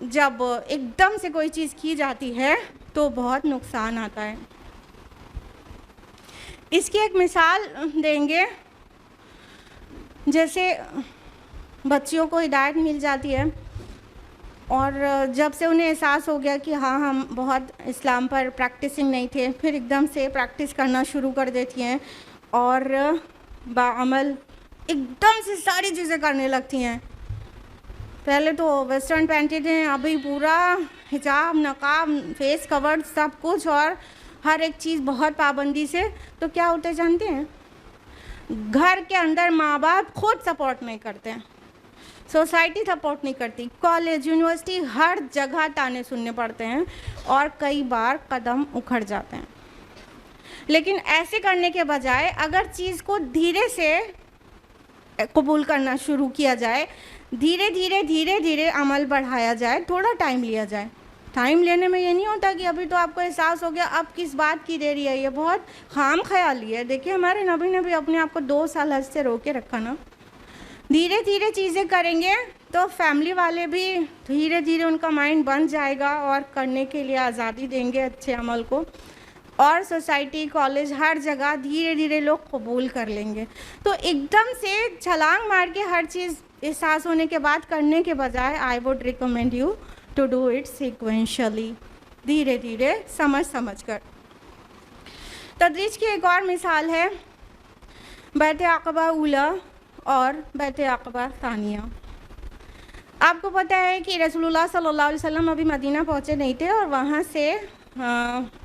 جب ایک دم سے کوئی چیز کی جاتی ہے تو بہت نقصان آتا ہے. اس کی ایک مثال دیں گے. جیسے بچیوں کو ہدایت مل جاتی ہے اور جب سے انہیں احساس ہو گیا کہ ہاں ہم بہت اسلام پر پریکٹسنگ نہیں تھے، پھر ایک دم سے پریکٹس کرنا شروع کر دیتی ہیں اور بعمل ایک دم سے ساری چیزیں کرنے لگتی ہیں. پہلے تو ویسٹرن پہنتے تھے، ابھی پورا حجاب، نقاب، فیس کور سب کچھ، اور ہر ایک چیز بہت پابندی سے. تو کیا ہوتے جانتے ہیں؟ گھر کے اندر ماں باپ خود سپورٹ نہیں کرتے ہیں، سوسائٹی سپورٹ نہیں کرتی، کالج، یونیورسٹی، ہر جگہ تانے سننے پڑتے ہیں اور کئی بار قدم اکھڑ جاتے ہیں. لیکن ایسے کرنے کے بجائے اگر چیز کو دھیرے سے قبول کرنا شروع کیا جائے، دھیرے دھیرے عمل بڑھایا جائے، تھوڑا ٹائم لیا جائے. ٹائم لینے میں یہ نہیں ہوتا کہ ابھی تو آپ کو احساس ہو گیا، اب کس بات کی دیری ہے. یہ بہت خام خیالی ہے. دیکھیے ہمارے نبی نے بھی اپنے آپ کو 2 سال حج سے روکے رکھا نا. دھیرے چیزیں کریں گے تو فیملی والے بھی دھیرے ان کا مائنڈ بن جائے گا اور کرنے کے لیے آزادی دیں گے اچھے عمل کو، اور سوسائٹی، کالج، ہر جگہ دھیرے لوگ قبول کر لیں گے. تو ایک دم سے چھلانگ مار کے ہر چیز احساس ہونے کے بعد کرنے کے بجائے I would recommend you to do it sequentially, دھیرے سمجھ کر. تدریج کی ایک اور مثال ہے بیعت عقبہ اولیٰ اور بیعت عقبہ ثانیہ. آپ کو پتہ ہے کہ رسول اللہ صلی اللہ علیہ وسلم ابھی مدینہ پہنچے نہیں تھے اور وہاں سے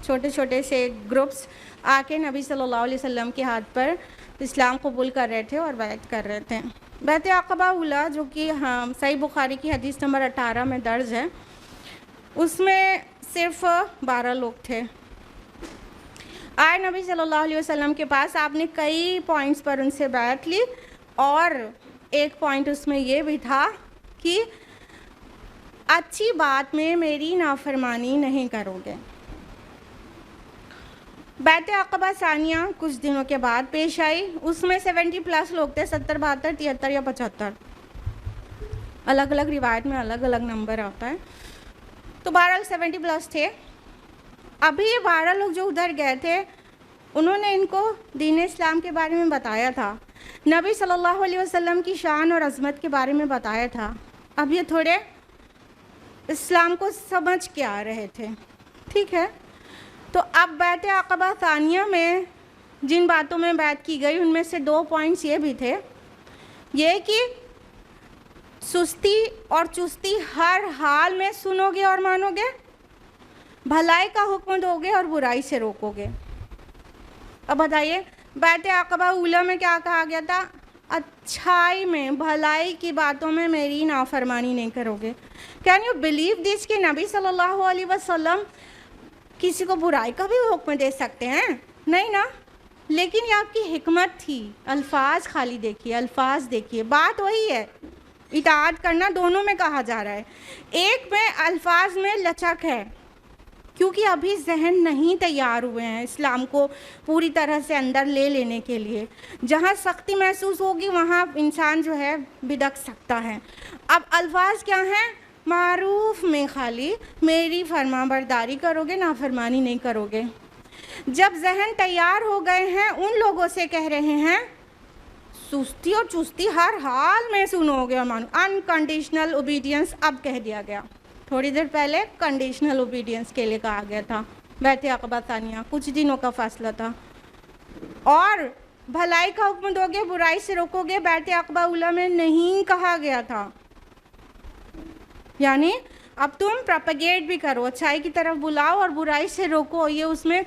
چھوٹے سے گروپس آ کے نبی صلی اللہ علیہ وسلم کے ہاتھ پر اسلام قبول کر رہے تھے اور بیعت کر رہے تھے۔ بیعت عقبہ اولیٰ جو کہ صحیح بخاری کی حدیث نمبر 18 میں درج ہے، اس میں صرف 12 لوگ تھے۔ آئے نبی صلی اللہ علیہ وسلم کے پاس، آپ نے کئی پوائنٹس پر ان سے بیعت لی، اور ایک پوائنٹ اس میں یہ بھی تھا کہ اچھی بات میں میری نافرمانی نہیں کرو گے۔ بیعت عقبہ ثانیہ کچھ دنوں کے بعد پیش آئی، اس میں 70+ لوگ تھے، 70، 72، 73 یا 75، الگ الگ روایت میں الگ الگ نمبر آتا ہے، تو بہرحال 70+ تھے۔ ابھی یہ 12 لوگ جو ادھر گئے تھے، انہوں نے ان کو دین اسلام کے بارے میں بتایا تھا، نبی صلی اللہ علیہ وسلم کی شان اور عظمت کے بارے میں بتایا تھا۔ اب یہ تھوڑے اسلام کو سمجھ کے آ رہے تھے، ٹھیک ہے۔ تو اب بیعت عقبہ ثانیہ میں جن باتوں میں بیعت کی گئی، ان میں سے 2 پوائنٹس یہ بھی تھے، یہ کہ سستی اور چستی ہر حال میں سنو گے اور مانو گے، بھلائی کا حکم دو گے اور برائی سے روکو گے۔ اب بتائیے، بیعت عقبہ اولیٰ میں کیا کہا گیا تھا؟ اچھائی میں، بھلائی کی باتوں میں میری نافرمانی نہیں کرو گے۔ کین یو بلیو دس کہ نبی صلی اللہ علیہ وسلم کسی کو برائی کا بھی حکم دے سکتے ہیں؟ نہیں نا، لیکن یہ آپ کی حکمت تھی۔ الفاظ خالی دیکھیے، الفاظ دیکھیے، بات وہی ہے، اطاعت کرنا دونوں میں کہا جا رہا ہے۔ ایک میں الفاظ میں لچک ہے، کیونکہ ابھی ذہن نہیں تیار ہوئے ہیں اسلام کو پوری طرح سے اندر لے لینے کے لیے۔ جہاں سختی محسوس ہوگی وہاں انسان جو ہے بدک سکتا ہے۔ اب الفاظ کیا ہیں؟ معروف میں خالی میری فرما برداری کرو گے، نافرمانی نہیں کرو گے۔ جب ذہن تیار ہو گئے ہیں، ان لوگوں سے کہہ رہے ہیں سستی اور چستی ہر حال میں سنو گے اور مانو، انکنڈیشنل اوبیڈینس اب کہہ دیا گیا۔ تھوڑی دیر پہلے کنڈیشنل اوبیڈینس کے لیے کہا گیا تھا۔ بیعت عقبہ ثانیہ کچھ دنوں کا فاصلہ تھا۔ اور بھلائی کا حکم دو گے، برائی سے روکو گے، بیعت عقبہ اولیٰ میں نہیں کہا گیا تھا۔ یعنی اب تم پروپیگیٹ بھی کرو، اچھائی کی طرف بلاؤ اور برائی سے روکو، یہ اس میں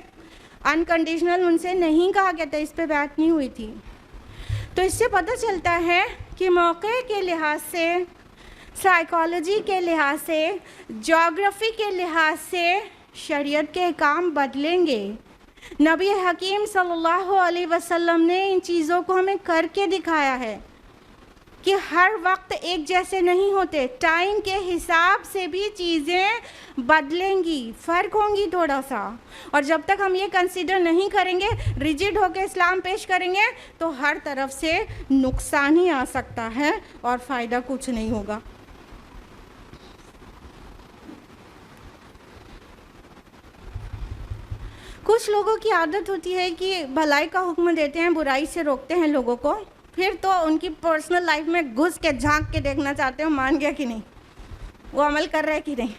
انکنڈیشنل ان سے نہیں کہا گیا تھا، اس پہ بیعت نہیں ہوئی تھی۔ تو اس سے پتہ چلتا ہے کہ موقع کے لحاظ سے، سائیکالوجی کے لحاظ سے، جغرافی کے لحاظ سے شریعت کے احکام بدلیں گے۔ نبی حکیم صلی اللہ علیہ وسلم نے ان چیزوں کو ہمیں کر کے دکھایا ہے کہ ہر وقت ایک جیسے نہیں ہوتے، ٹائم کے حساب سے بھی چیزیں بدلیں گی، فرق ہوں گی تھوڑا سا۔ اور جب تک ہم یہ کنسیڈر نہیں کریں گے، ریجڈ ہو کے اسلام پیش کریں گے، تو ہر طرف سے نقصان ہی آ سکتا ہے اور فائدہ کچھ نہیں ہوگا۔ کچھ لوگوں کی عادت ہوتی ہے کہ بھلائی کا حکم دیتے ہیں، برائی سے روکتے ہیں لوگوں کو، پھر تو ان کی پرسنل لائف میں گھس کے جھانک کے دیکھنا چاہتے ہو مان گیا کہ نہیں، وہ عمل کر رہا ہے کہ نہیں،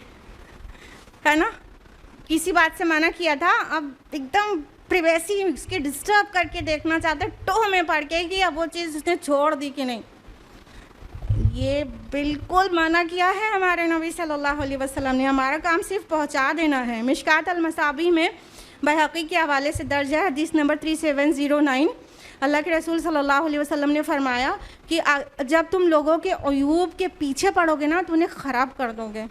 ہے نا۔ کسی بات سے منع کیا تھا، اب ایک دم پریویسی اس کی ڈسٹرب کر کے دیکھنا چاہتے، ٹوہ میں پڑھ کے کہ اب وہ چیز اس نے چھوڑ دی کہ نہیں۔ یہ بالکل منع کیا ہے ہمارے نبی صلی اللہ علیہ وسلم نے۔ ہمارا کام صرف پہنچا دینا ہے۔ مشکات المصابیح میں بحقی کے حوالے سے درج ہے، حدیث نمبر 3709، اللہ کے رسول صلی اللہ علیہ وسلم نے فرمایا کہ جب تم لوگوں کے عیوب کے پیچھے پڑو گے نا تو انہیں خراب کر دو گے۔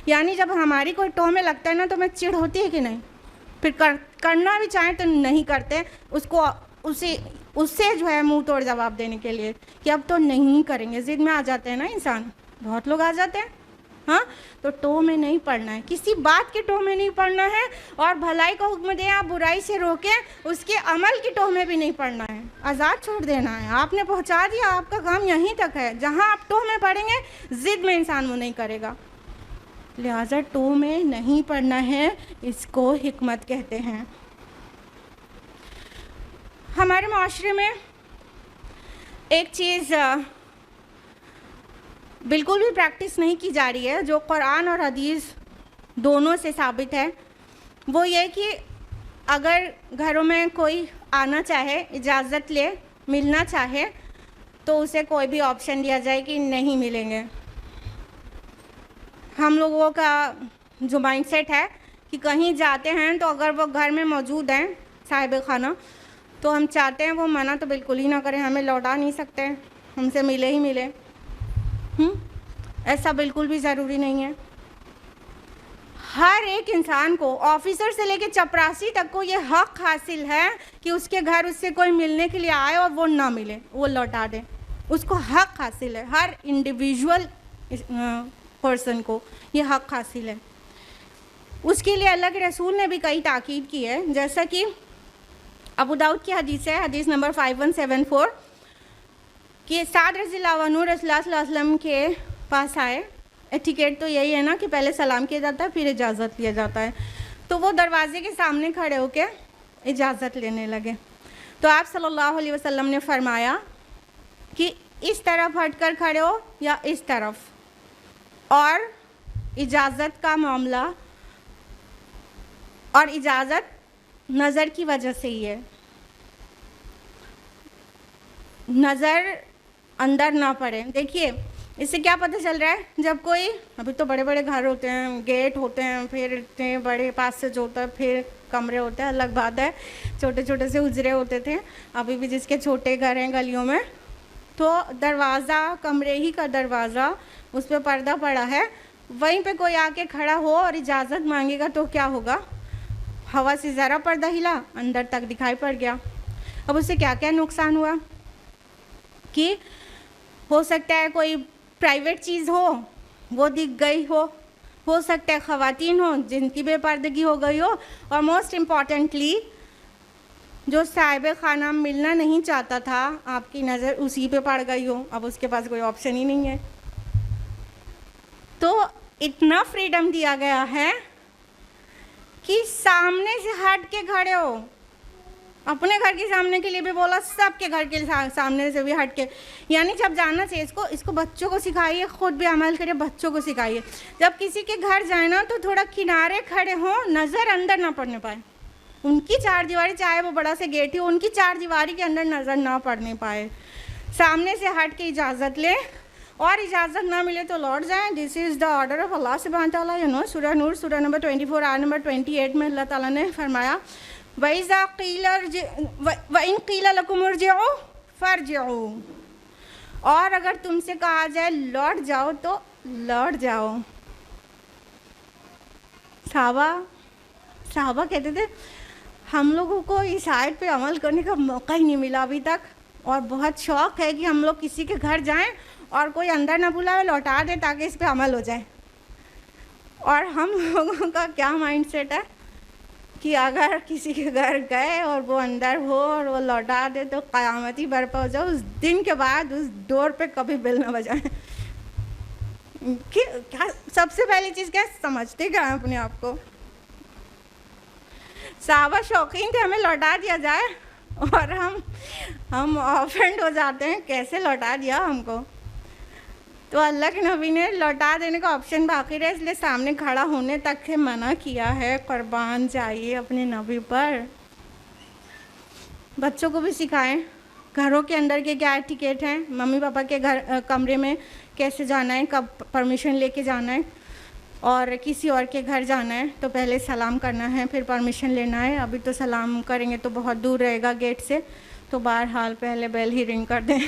یعنی جب ہماری کوئی ٹوہ میں لگتا ہے نا تو ہمیں چڑ ہوتی ہے کہ نہیں، پھر کرنا بھی چاہیں تو نہیں کرتے، اس سے جو ہے منہ توڑ جواب دینے کے لیے کہ اب تو نہیں کریں گے، ضد میں آ جاتے ہیں نا انسان، بہت لوگ آ جاتے ہیں۔ ہاں، تو ٹوہ میں نہیں پڑنا ہے، کسی بات کے ٹوہ میں نہیں پڑنا ہے، اور بھلائی کا حکم دیں آپ برائی سے روکیں، اس کے عمل کی ٹوہ میں بھی نہیں پڑنا ہے، آزاد چھوڑ دینا ہے۔ آپ نے پہنچا دیا، آپ کا کام یہیں تک ہے، جہاں آپ ٹوہ میں پڑیں گے ضد میں انسان وہ نہیں کرے گا، لہٰذا ٹوہ میں نہیں پڑنا ہے، اس کو حکمت کہتے ہیں۔ ہمارے معاشرے میں ایک چیز بالکل بھی پریکٹس نہیں کی جا رہی ہے، جو قرآن اور حدیث دونوں سے ثابت ہے، وہ یہ کہ اگر گھروں میں کوئی آنا چاہے، اجازت لے، ملنا چاہے، تو اسے کوئی بھی آپشن دیا جائے کہ نہیں ملیں گے۔ ہم لوگوں کا جو مائنڈ سیٹ ہے کہ کہیں جاتے ہیں تو اگر وہ گھر میں موجود ہیں صاحب خانہ، تو ہم چاہتے ہیں وہ منع تو بالکل ہی نہ کریں, ہمیں لوٹا نہیں سکتے, ہم سے ملے ہی ملے. ایسا بالکل بھی ضروری نہیں ہے. ہر ایک انسان کو, آفیسر سے لے کے چپراسی تک کو یہ حق حاصل ہے کہ اس کے گھر اس سے کوئی ملنے کے لیے آئے اور وہ نہ ملے, وہ لوٹا دے. اس کو حق حاصل ہے, ہر انڈیویژول پرسن کو یہ حق حاصل ہے. اس کے لیے اللہ کے رسول نے بھی کئی تاکید کی ہے, جیسا کہ ابو داؤد کی حدیث ہے, حدیث نمبر 5174, کہ سعد رضی اللہ عنہ رسول اللہ صلی اللہ علیہ وسلم کے پاس آئے. ایٹیکیٹ تو یہی ہے نا کہ پہلے سلام کیا جاتا ہے پھر اجازت لیا جاتا ہے. تو وہ دروازے کے سامنے کھڑے ہو کے اجازت لینے لگے. تو آپ صلی اللہ علیہ وسلم نے فرمایا کہ اس طرف ہٹ کر کھڑے ہو یا اس طرف, اور اجازت کا معاملہ, اور اجازت نظر کی وجہ سے ہی ہے. نظر اندر نہ پڑے. دیکھیے اس سے کیا پتہ چل رہا ہے, جب کوئی, ابھی تو بڑے بڑے گھر ہوتے ہیں, گیٹ ہوتے ہیں, پھر اتنے بڑے پاس سے جو ہوتا ہے, پھر کمرے ہوتے ہیں, الگ بات ہے. چھوٹے چھوٹے سے حجرے ہوتے تھے, ابھی بھی جس کے چھوٹے گھر ہیں گلیوں میں, تو دروازہ, کمرے ہی کا دروازہ, اس پہ پردہ پڑا ہے, وہیں پہ کوئی آ کے کھڑا ہو اور اجازت مانگے گا تو کیا ہوگا, ہوا سے ذرا پردہ ہلا, اندر تک دکھائی پڑ گیا. اب اس سے کیا کیا نقصان ہوا کہ ہو سکتا ہے کوئی پرائیویٹ چیز ہو وہ دکھ گئی ہو سکتا ہے خواتین ہوں جن کی بے پردگی ہو گئی ہو, اور موسٹ امپورٹنٹلی جو صاحب خانہ ملنا نہیں چاہتا تھا, آپ کی نظر اسی پہ پڑ گئی ہو, اب اس کے پاس کوئی آپشن ہی نہیں ہے. تو اتنا فریڈم دیا گیا ہے کہ سامنے سے ہٹ کے کھڑے ہو, اپنے گھر کے سامنے کے لیے بھی بولا, سب کے گھر کے سامنے سے بھی ہٹ کے. یعنی جب جاننا چاہیے اس کو بچوں کو سکھائیے, خود بھی عمل کرے, بچوں کو سکھائیے. جب کسی کے گھر جائے نا تو تھوڑا کنارے کھڑے ہوں, نظر اندر نہ پڑنے پائے. ان کی چار دیواری, چاہے وہ بڑا سے گیٹ ہی, ان کی چار دیواری کے اندر نظر نہ پڑنے پائے. سامنے سے ہٹ کے اجازت لیں, اور اجازت نہ ملے تو لوٹ جائیں. دس از دا آرڈر آف اللہ سبحانہ تعالیٰ. سورہ نور سورہ نمبر 24 آیت نمبر 28 میں اللہ تعالیٰ نے فرمایا, وَإِذَا وَإِن قِيلَ لَكُمُ ارْجِعُوا فَارْجِعُوا, اور اگر تم سے کہا جائے لوٹ جاؤ تو لوٹ جاؤ. صحابہ کہتے تھے ہم لوگوں کو اس آیت پہ عمل کرنے کا موقع ہی نہیں ملا ابھی تک, اور بہت شوق ہے کہ ہم لوگ کسی کے گھر جائیں اور کوئی اندر نہ بلائے, لوٹا دے تاکہ اس پہ عمل ہو جائے. اور ہم لوگوں کا کیا مائنڈ سیٹ ہے کہ اگر کسی کے گھر گئے اور وہ اندر ہو اور وہ لوٹا دے تو قیامت ہی برپا ہو جائے, اس دن کے بعد اس ڈور پہ کبھی بیل نہ بجائیں. سب سے پہلی چیز کیا سمجھتے کیا ہیں اپنے آپ کو. صحابہ شوقین تھے ہمیں لوٹا دیا جائے, اور ہم آفینڈ ہو جاتے ہیں, کیسے لوٹا دیا ہم کو. تو اللہ کے نبی نے لوٹا دینے کا آپشن باقی رہے, اس لیے سامنے کھڑا ہونے تک سے منع کیا ہے. قربان جائیے اپنے نبی پر. بچوں کو بھی سکھائیں گھروں کے اندر کے کیا ایٹیکیٹ ہیں, ممی پاپا کے گھر کمرے میں کیسے جانا ہے, کب پرمیشن لے کے جانا ہے, اور کسی اور کے گھر جانا ہے تو پہلے سلام کرنا ہے پھر پرمیشن لینا ہے. ابھی تو سلام کریں گے تو بہت دور رہے گا گیٹ سے, تو بہرحال پہلے بیل ہی رنگ کر دیں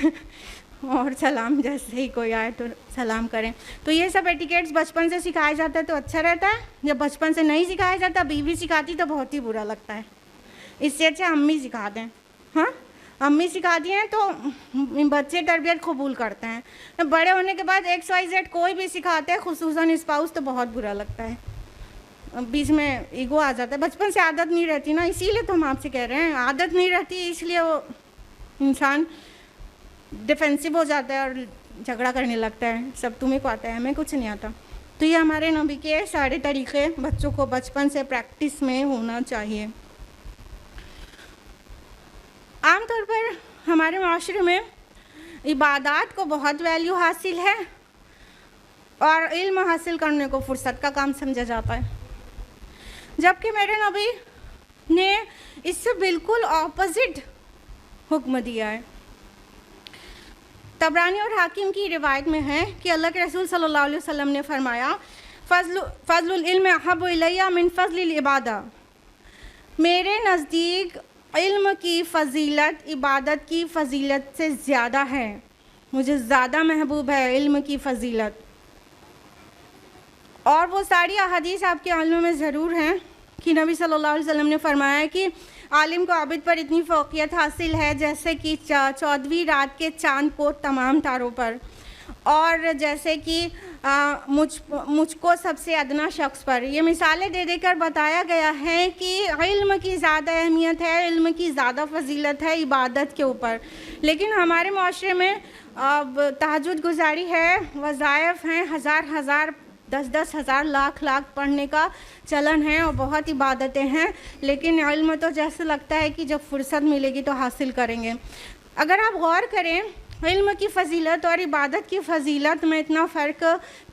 اور سلام جیسے ہی کوئی آئے تو سلام کریں. تو یہ سب ایٹیکیٹس بچپن سے سکھایا جاتا ہے تو اچھا رہتا ہے. جب بچپن سے نہیں سکھایا جاتا, بیوی سکھاتی تو بہت ہی برا لگتا ہے. اس سے اچھا امی سکھا دیں. ہاں امی سکھاتی ہیں تو بچے تربیت قبول کرتے ہیں. بڑے ہونے کے بعد XYZ کوئی بھی سکھاتے ہیں, خصوصاً اسپاؤس, تو بہت برا لگتا ہے. بیچ میں ایگو آ جاتا ہے. بچپن سے عادت نہیں رہتی نا, اسی لیے تو ہم آپ سے کہہ رہے ہیں, عادت نہیں رہتی اس لیے وہ انسان ڈیفینسو ہو جاتا ہے اور جھگڑا کرنے لگتا ہے. سب تمہیں کو آتا ہے, ہمیں کچھ نہیں آتا. تو یہ ہمارے نبی کے سارے طریقے بچوں کو بچپن سے پریکٹس میں ہونا چاہیے. عام طور پر ہمارے معاشرے میں عبادات کو بہت ویلیو حاصل ہے, اور علم حاصل کرنے کو فرصت کا کام سمجھا جاتا ہے, جبکہ میرے نبی نے اس سے بالکل اپوزٹ حکم دیا ہے. طبرانی اور حاکم کی روایت میں ہے کہ اللہ کے رسول صلی اللہ علیہ وسلم نے فرمایا, فضل العلم احب الیہ من فضل العبادہ. میرے نزدیک علم کی فضیلت عبادت کی فضیلت سے زیادہ ہے، مجھے زیادہ محبوب ہے علم کی فضیلت۔ اور وہ ساری احادیث آپ کے علم میں ضرور ہیں کہ نبی صلی اللہ علیہ وسلم نے فرمایا کہ عالم کو عابد پر اتنی فوقیت حاصل ہے جیسے کہ 14ویں رات کے چاند کو تمام تاروں پر، اور جیسے کہ مجھ کو سب سے ادنا شخص پر۔ یہ مثالیں دے دے کر بتایا گیا ہے کہ علم کی زیادہ اہمیت ہے، علم کی زیادہ فضیلت ہے عبادت کے اوپر۔ لیکن ہمارے معاشرے میں اب تہجد گزاری ہے، وظائف ہیں، ہزار 10 ہزار لاکھ پڑھنے کا چلن ہے، اور بہت عبادتیں ہیں، لیکن علم تو جیسے لگتا ہے کہ جب فرصت ملے گی تو حاصل کریں گے۔ اگر آپ غور کریں علم کی فضیلت اور عبادت کی فضیلت میں اتنا فرق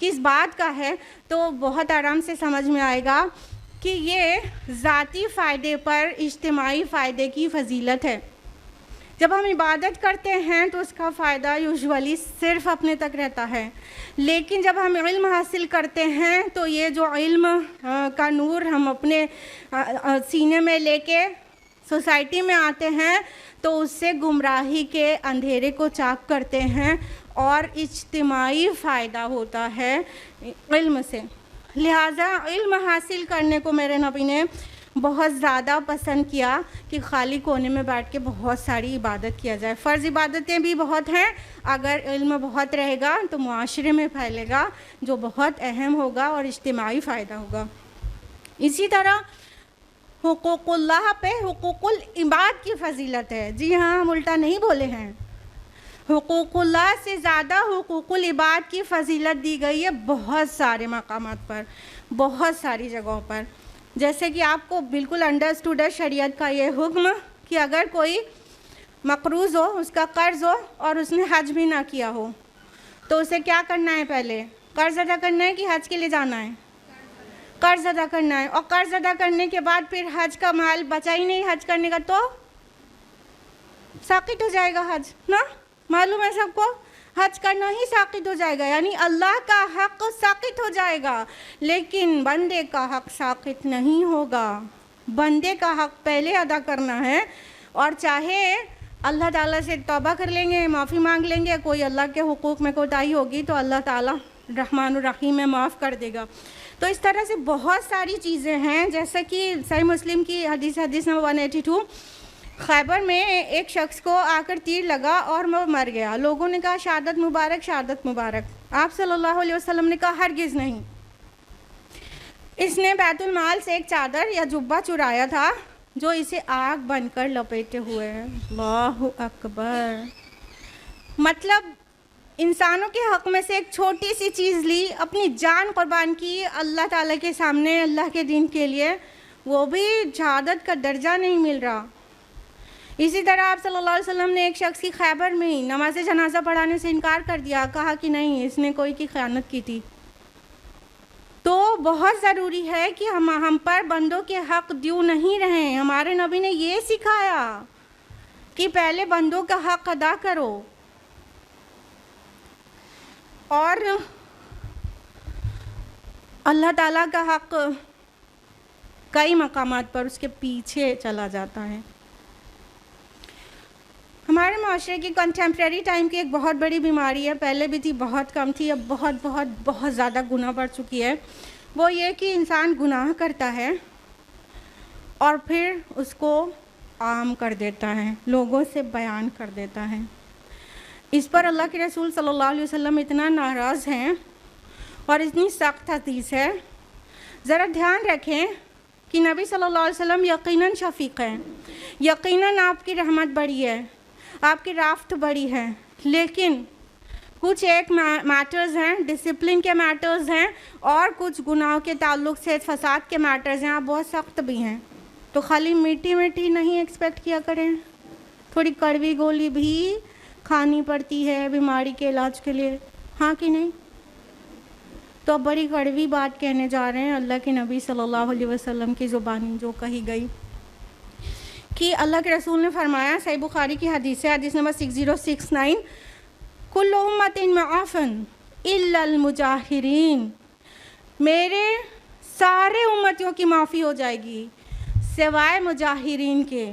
کس بات کا ہے، تو بہت آرام سے سمجھ میں آئے گا کہ یہ ذاتی فائدے پر اجتماعی فائدے کی فضیلت ہے۔ جب ہم عبادت کرتے ہیں تو اس کا فائدہ یوزولی صرف اپنے تک رہتا ہے، لیکن جب ہم علم حاصل کرتے ہیں تو یہ جو علم کا نور ہم اپنے سینے میں لے کے سوسائٹی میں آتے ہیں تو اس سے گمراہی کے اندھیرے کو چاک کرتے ہیں، اور اجتماعی فائدہ ہوتا ہے علم سے۔ لہٰذا علم حاصل کرنے کو میرے نبی نے بہت زیادہ پسند کیا کہ خالی کونے میں بیٹھ کے بہت ساری عبادت کیا جائے۔ فرض عبادتیں بھی بہت ہیں، اگر علم بہت رہے گا تو معاشرے میں پھیلے گا، جو بہت اہم ہوگا اور اجتماعی فائدہ ہوگا۔ اسی طرح حقوق اللہ پہ حقوق العباد کی فضیلت ہے۔ جی ہاں، ہم الٹا نہیں بولے ہیں، حقوق اللہ سے زیادہ حقوق العباد کی فضیلت دی گئی ہے بہت سارے مقامات پر، بہت ساری جگہوں پر۔ جیسے کہ آپ کو بالکل انڈرسٹوڈ ہے شریعت کا یہ حکم کہ اگر کوئی مقروض ہو، اس کا قرض ہو، اور اس نے حج بھی نہ کیا ہو، تو اسے کیا کرنا ہے؟ پہلے قرض ادا کرنا ہے کہ حج کے لیے جانا ہے؟ قرض ادا کرنا ہے، اور قرض ادا کرنے کے بعد پھر حج کا مال بچا ہی نہیں حج کرنے کا، تو ساقط ہو جائے گا حج نا؟ معلوم ہے سب کو، حج کرنا ہی ساقط ہو جائے گا، یعنی اللہ کا حق ساقط ہو جائے گا، لیکن بندے کا حق ساقط نہیں ہوگا۔ بندے کا حق پہلے ادا کرنا ہے، اور چاہے اللہ تعالیٰ سے توبہ کر لیں گے، معافی مانگ لیں گے، کوئی اللہ کے حقوق میں کوتاہی ہوگی تو اللہ تعالیٰ رحمان الرحیم میں معاف کر دے گا۔ تو اس طرح سے بہت ساری چیزیں ہیں، جیسا کہ صحیح مسلم کی حدیث نمبر 182، خیبر میں ایک شخص کو آ کر تیر لگا اور وہ مر گیا۔ لوگوں نے کہا شہادت مبارک، شہادت مبارک۔ آپ صلی اللہ علیہ وسلم نے کہا ہرگز نہیں، اس نے بیت المال سے ایک چادر یا جبہ چرایا تھا جو اسے آگ بن کر لپیٹے ہوئے ہے۔ اللہ اکبر! مطلب انسانوں کے حق میں سے ایک چھوٹی سی چیز لی، اپنی جان قربان کی اللہ تعالیٰ کے سامنے، اللہ کے دین کے لیے، وہ بھی شہادت کا درجہ نہیں مل رہا۔ اسی طرح آپ صلی اللہ علیہ وسلم نے ایک شخص کی خیبر میں ہی نماز جنازہ پڑھانے سے انکار کر دیا، کہا کہ نہیں، اس نے کوئی کی خیانت کی تھی۔ تو بہت ضروری ہے کہ ہم پر بندوں کے حق دیو نہیں رہیں۔ ہمارے نبی نے یہ سکھایا کہ پہلے بندوں کا حق ادا کرو، اور اللہ تعالیٰ کا حق کئی مقامات پر اس کے پیچھے چلا جاتا ہے۔ ہمارے معاشرے کی کنٹمپریری ٹائم کی ایک بہت بڑی بیماری ہے، پہلے بھی تھی، بہت کم تھی، اب بہت بہت بہت زیادہ گناہ بڑھ چکی ہے۔ وہ یہ کہ انسان گناہ کرتا ہے اور پھر اس کو عام کر دیتا ہے، لوگوں سے بیان کر دیتا ہے۔ اس پر اللہ کے رسول صلی اللہ علیہ وسلم اتنا ناراض ہیں اور اتنی سخت حدیث ہے۔ ذرا دھیان رکھیں کہ نبی صلی اللہ علیہ وسلم یقیناً شفیق ہیں، یقیناً آپ کی رحمت بڑی ہے، آپ کی رافت بڑی ہے، لیکن کچھ ایک میٹرز ہیں، ڈسپلن کے میٹرز ہیں، اور کچھ گناہوں کے تعلق سے فساد کے میٹرز ہیں، آپ بہت سخت بھی ہیں۔ تو خالی میٹھی میٹھی نہیں ایکسپیکٹ کیا کریں، تھوڑی کڑوی گولی بھی کھانی پڑتی ہے بیماری کے علاج کے لیے، ہاں کہ نہیں؟ تو اب بڑی کڑوی بات کہنے جا رہے ہیں اللہ کے نبی صلی اللہ علیہ وسلم کی زبانی جو کہی گئی کہ اللہ کے رسول نے فرمایا، صحیح بخاری کی حدیث ہے، حدیث نمبر 6069، کل امت معافن الا المجاہرین، میرے سارے امتیوں کی معافی ہو جائے گی سوائے مجاہرین کے۔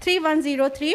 3103,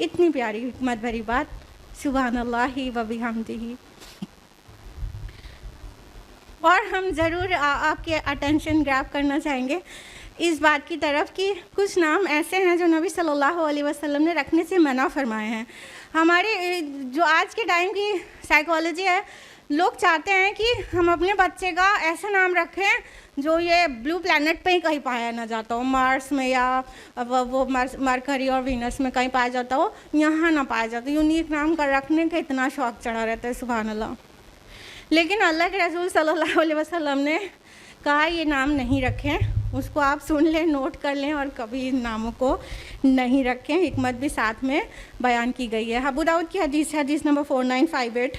اتنی پیاری حکمت بھری بات، سبحان اللہ و بحمدہ۔ اور ہم ضرور آپ کے اٹینشن گراب کرنا چاہیں گے اس بات کی طرف کہ کچھ نام ایسے ہیں جو نبی صلی اللہ علیہ وسلم نے رکھنے سے منع فرمائے ہیں۔ ہمارے جو آج کے ٹائم کی سائیکالوجی ہے، لوگ چاہتے ہیں کہ ہم اپنے بچے کا ایسا نام رکھیں جو یہ بلو پلانٹ پہ ہی کہیں پایا نہ جاتا ہو، مارس میں یا وہ مرکری اور وینس میں کہیں پایا جاتا ہو، یہاں نہ پایا جاتا۔ یونیک نام کا رکھنے کا اتنا شوق چڑھا رہتا ہے، سبحان اللہ۔ لیکن اللہ کے رسول صلی اللہ علیہ وسلم نے کہا یہ نام نہیں رکھیں، اس کو آپ سن لیں، نوٹ کر لیں اور کبھی ان ناموں کو نہیں رکھیں۔ حکمت بھی ساتھ میں بیان کی گئی ہے۔ ابو داؤد کی حدیث ہے، حدیث نمبر 4958۔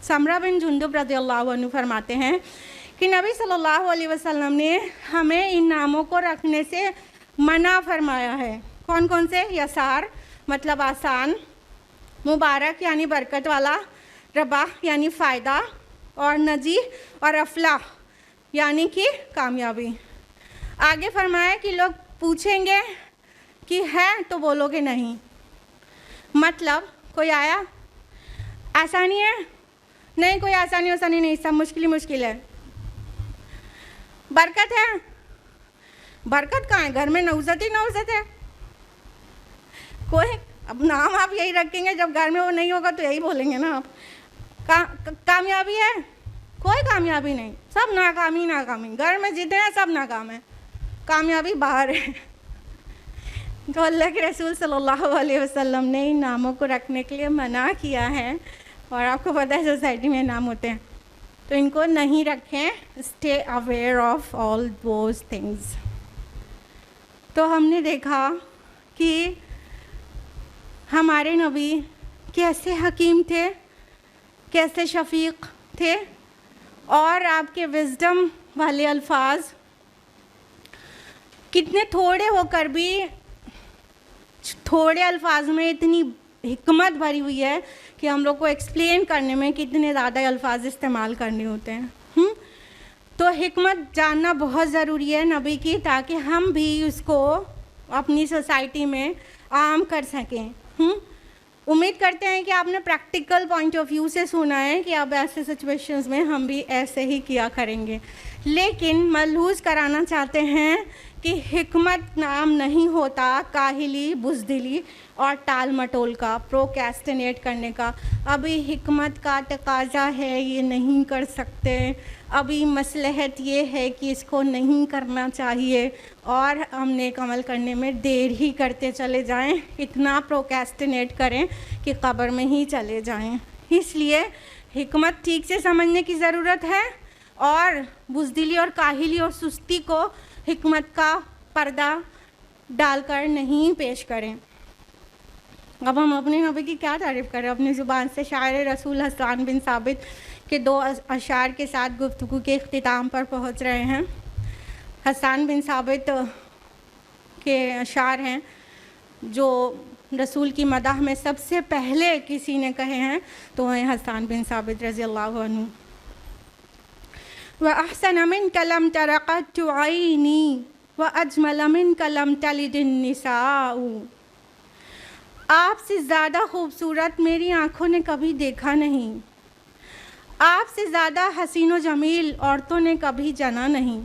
سمرہ بن جندب رضی اللہ عنہ فرماتے ہیں کہ نبی صلی اللہ علیہ وسلم نے ہمیں ان ناموں کو رکھنے سے منع فرمایا ہے۔ کون کون سے؟ یسار مطلب آسان، مبارک یعنی برکت والا، رباح یعنی فائدہ، اور نجی اور افلاح یعنی کہ کامیابی۔ آگے فرمایا کہ لوگ پوچھیں گے کہ ہے تو بولو گے نہیں، مطلب کوئی آیا آسانی ہے؟ نہیں، کوئی آسانی نہیں، سب مشکل ہی مشکل ہے۔ برکت ہے؟ برکت کہاں ہے؟ گھر میں نوزت ہی نوزت ہے۔ کوئی اب نام آپ یہی رکھیں گے، جب گھر میں وہ نہیں ہوگا تو یہی بولیں گے نا آپ۔ کامیابی ہے؟ کوئی کامیابی نہیں، سب ناکامی۔ گھر میں جتنے ہیں سب ناکام ہیں، کامیابی باہر ہے۔ تو اللہ کے رسول صلی اللہ علیہ وسلم نے ان ناموں کو رکھنے کے لیے منع کیا ہے، اور آپ کو پتہ ہے سوسائٹی میں نام ہوتے ہیں تو ان کو نہیں رکھیں۔ Stay aware of all those things. تو ہم نے دیکھا کہ ہمارے نبی کیسے حکیم تھے، کیسے شفیق تھے، اور آپ کے وزڈم والے الفاظ کتنے تھوڑے ہو کر بھی تھوڑے الفاظ میں اتنی حکمت بھری ہوئی ہے کہ ہم لوگ کو ایکسپلین کرنے میں کتنے زیادہ الفاظ استعمال کرنے ہوتے ہیں۔ تو حکمت جاننا بہت ضروری ہے نبی کی، تاکہ ہم بھی اس کو اپنی سوسائٹی میں عام کر سکیں۔ امید کرتے ہیں کہ آپ نے پریکٹیکل پوائنٹ آف ویو سے سنا ہے کہ اب ایسے سچویشنز میں ہم بھی ایسے ہی کیا کریں گے، لیکن ملحوظ کرانا چاہتے ہیں کہ حکمت نام نہیں ہوتا کاہلی، بزدلی اور ٹال مٹول کا، پروکیسٹینیٹ کرنے کا۔ ابھی حکمت کا تقاضا ہے، یہ نہیں کر سکتے، ابھی مصلحت یہ ہے کہ اس کو نہیں کرنا چاہیے، اور ہم نیک عمل کرنے میں دیر ہی کرتے چلے جائیں، اتنا پروکیسٹینیٹ کریں کہ قبر میں ہی چلے جائیں۔ اس لیے حکمت ٹھیک سے سمجھنے کی ضرورت ہے، اور بزدلی اور کاہلی اور سستی کو حکمت کا پردہ ڈال کر نہیں پیش کریں۔ اب ہم اپنے نبی کی کیا تعریف کریں؟ اپنی زبان سے شاعر رسول حسان بن ثابت کے 2 اشعار کے ساتھ گفتگو کے اختتام پر پہنچ رہے ہیں۔ حسان بن ثابت کے اشعار ہیں جو رسول کی مدح میں سب سے پہلے کسی نے کہے ہیں تو ہیں حسان بن ثابت رضی اللہ عنہ۔ وَأَحْسَنَ مِنْكَ لَمْ تَرَ قَطُّ عَيْنِي وَأَجْمَلَ مِنْكَ لَمْ تَلِدِ النِّسَاءُ۔ آپ سے زیادہ خوبصورت میری آنکھوں نے کبھی دیکھا نہیں، آپ سے زیادہ حسین و جمیل عورتوں نے کبھی جنا نہیں۔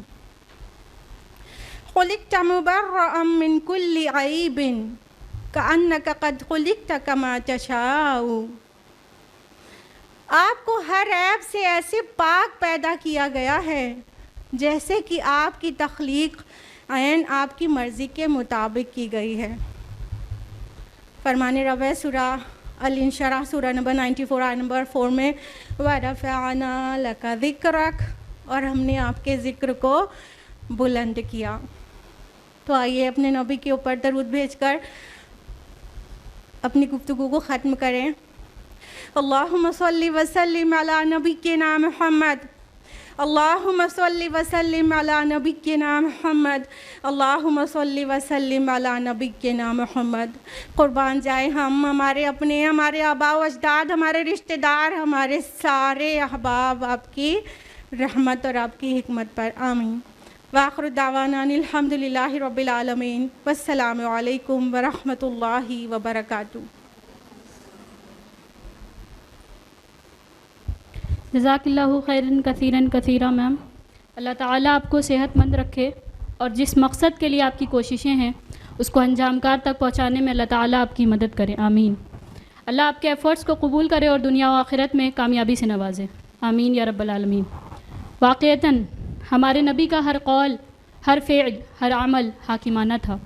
خُلِقْتَ مُبَرَّأً مِّن كُلِّ عَيْبٍ كَأَنَّكَ قَدْ خُلِقْتَ كَمَا تَشَاءُ۔ آپ کو ہر عیب سے ایسے پاک پیدا کیا گیا ہے جیسے کہ آپ کی تخلیق عین آپ کی مرضی کے مطابق کی گئی ہے۔ فرمان رب سورہ الانشراح سورہ نمبر 94 آیت نمبر 4 میں وَرَفَعْنَا لَكَ ذِكْرَكَ، اور ہم نے آپ کے ذکر کو بلند کیا۔ تو آئیے اپنے نبی کے اوپر درود بھیج کر اپنی گفتگو کو ختم کریں۔ اللہم صلی وسلم علی نبینا محمد، اللہم صلی وسلم علی نبینا محمد، اللہم صلی وسلم علی نبینا محمد۔ قربان جائے ہم، ہمارے اپنے، ہمارے آباء و اجداد، ہمارے رشتہ دار، ہمارے سارے احباب آپ کی رحمت اور آپ کی حکمت پر، آمین۔ وآخر دعوانا الحمدللہ رب العالمین، والسلام علیکم ورحمۃ اللہ وبرکاتہ۔
جزاک اللہ خیراً کثیراً کثیرا میم. اللہ تعالیٰ آپ کو صحت مند رکھے اور جس مقصد کے لیے آپ کی کوششیں ہیں اس کو انجام کار تک پہنچانے میں اللہ تعالیٰ آپ کی مدد کرے. آمین. اللہ آپ کے ایفرٹس کو قبول کرے اور دنیا و آخرت میں کامیابی سے نوازے. آمین یا رب العالمین. واقعتاً ہمارے نبی کا ہر قول، ہر فعل، ہر عمل حاکمانہ تھا،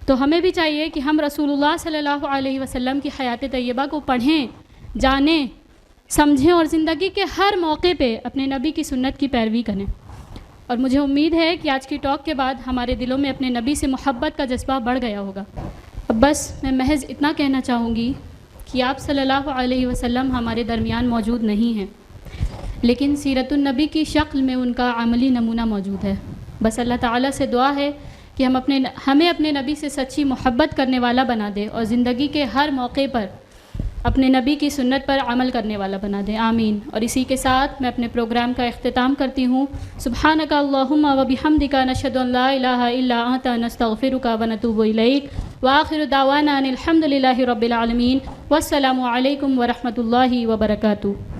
تو ہمیں بھی چاہیے کہ ہم رسول اللہ صلی اللہ علیہ وسلم کی حیات طیبہ کو پڑھیں، جانیں، سمجھیں اور زندگی کے ہر موقع پہ اپنے نبی کی سنت کی پیروی کریں. اور مجھے امید ہے کہ آج کی ٹاک کے بعد ہمارے دلوں میں اپنے نبی سے محبت کا جذبہ بڑھ گیا ہوگا. اب بس میں محض اتنا کہنا چاہوں گی کہ آپ صلی اللہ علیہ وسلم ہمارے درمیان موجود نہیں ہیں، لیکن سیرت النبی کی شکل میں ان کا عملی نمونہ موجود ہے. بس اللہ تعالیٰ سے دعا ہے کہ ہمیں اپنے نبی سے سچی محبت کرنے والا بنا دے اور زندگی کے ہر موقع پر اپنے نبی کی سنت پر عمل کرنے والا بنا دے. آمین. اور اسی کے ساتھ میں اپنے پروگرام کا اختتام کرتی ہوں. سبحانک اللہم و بحمدک نشہد ان لا الہ الا انت نستغفرک و نتوب الیک وآخر دعوانا ان الحمد للہ رب العالمین والسلام علیکم ورحمۃ اللہ وبرکاتہ.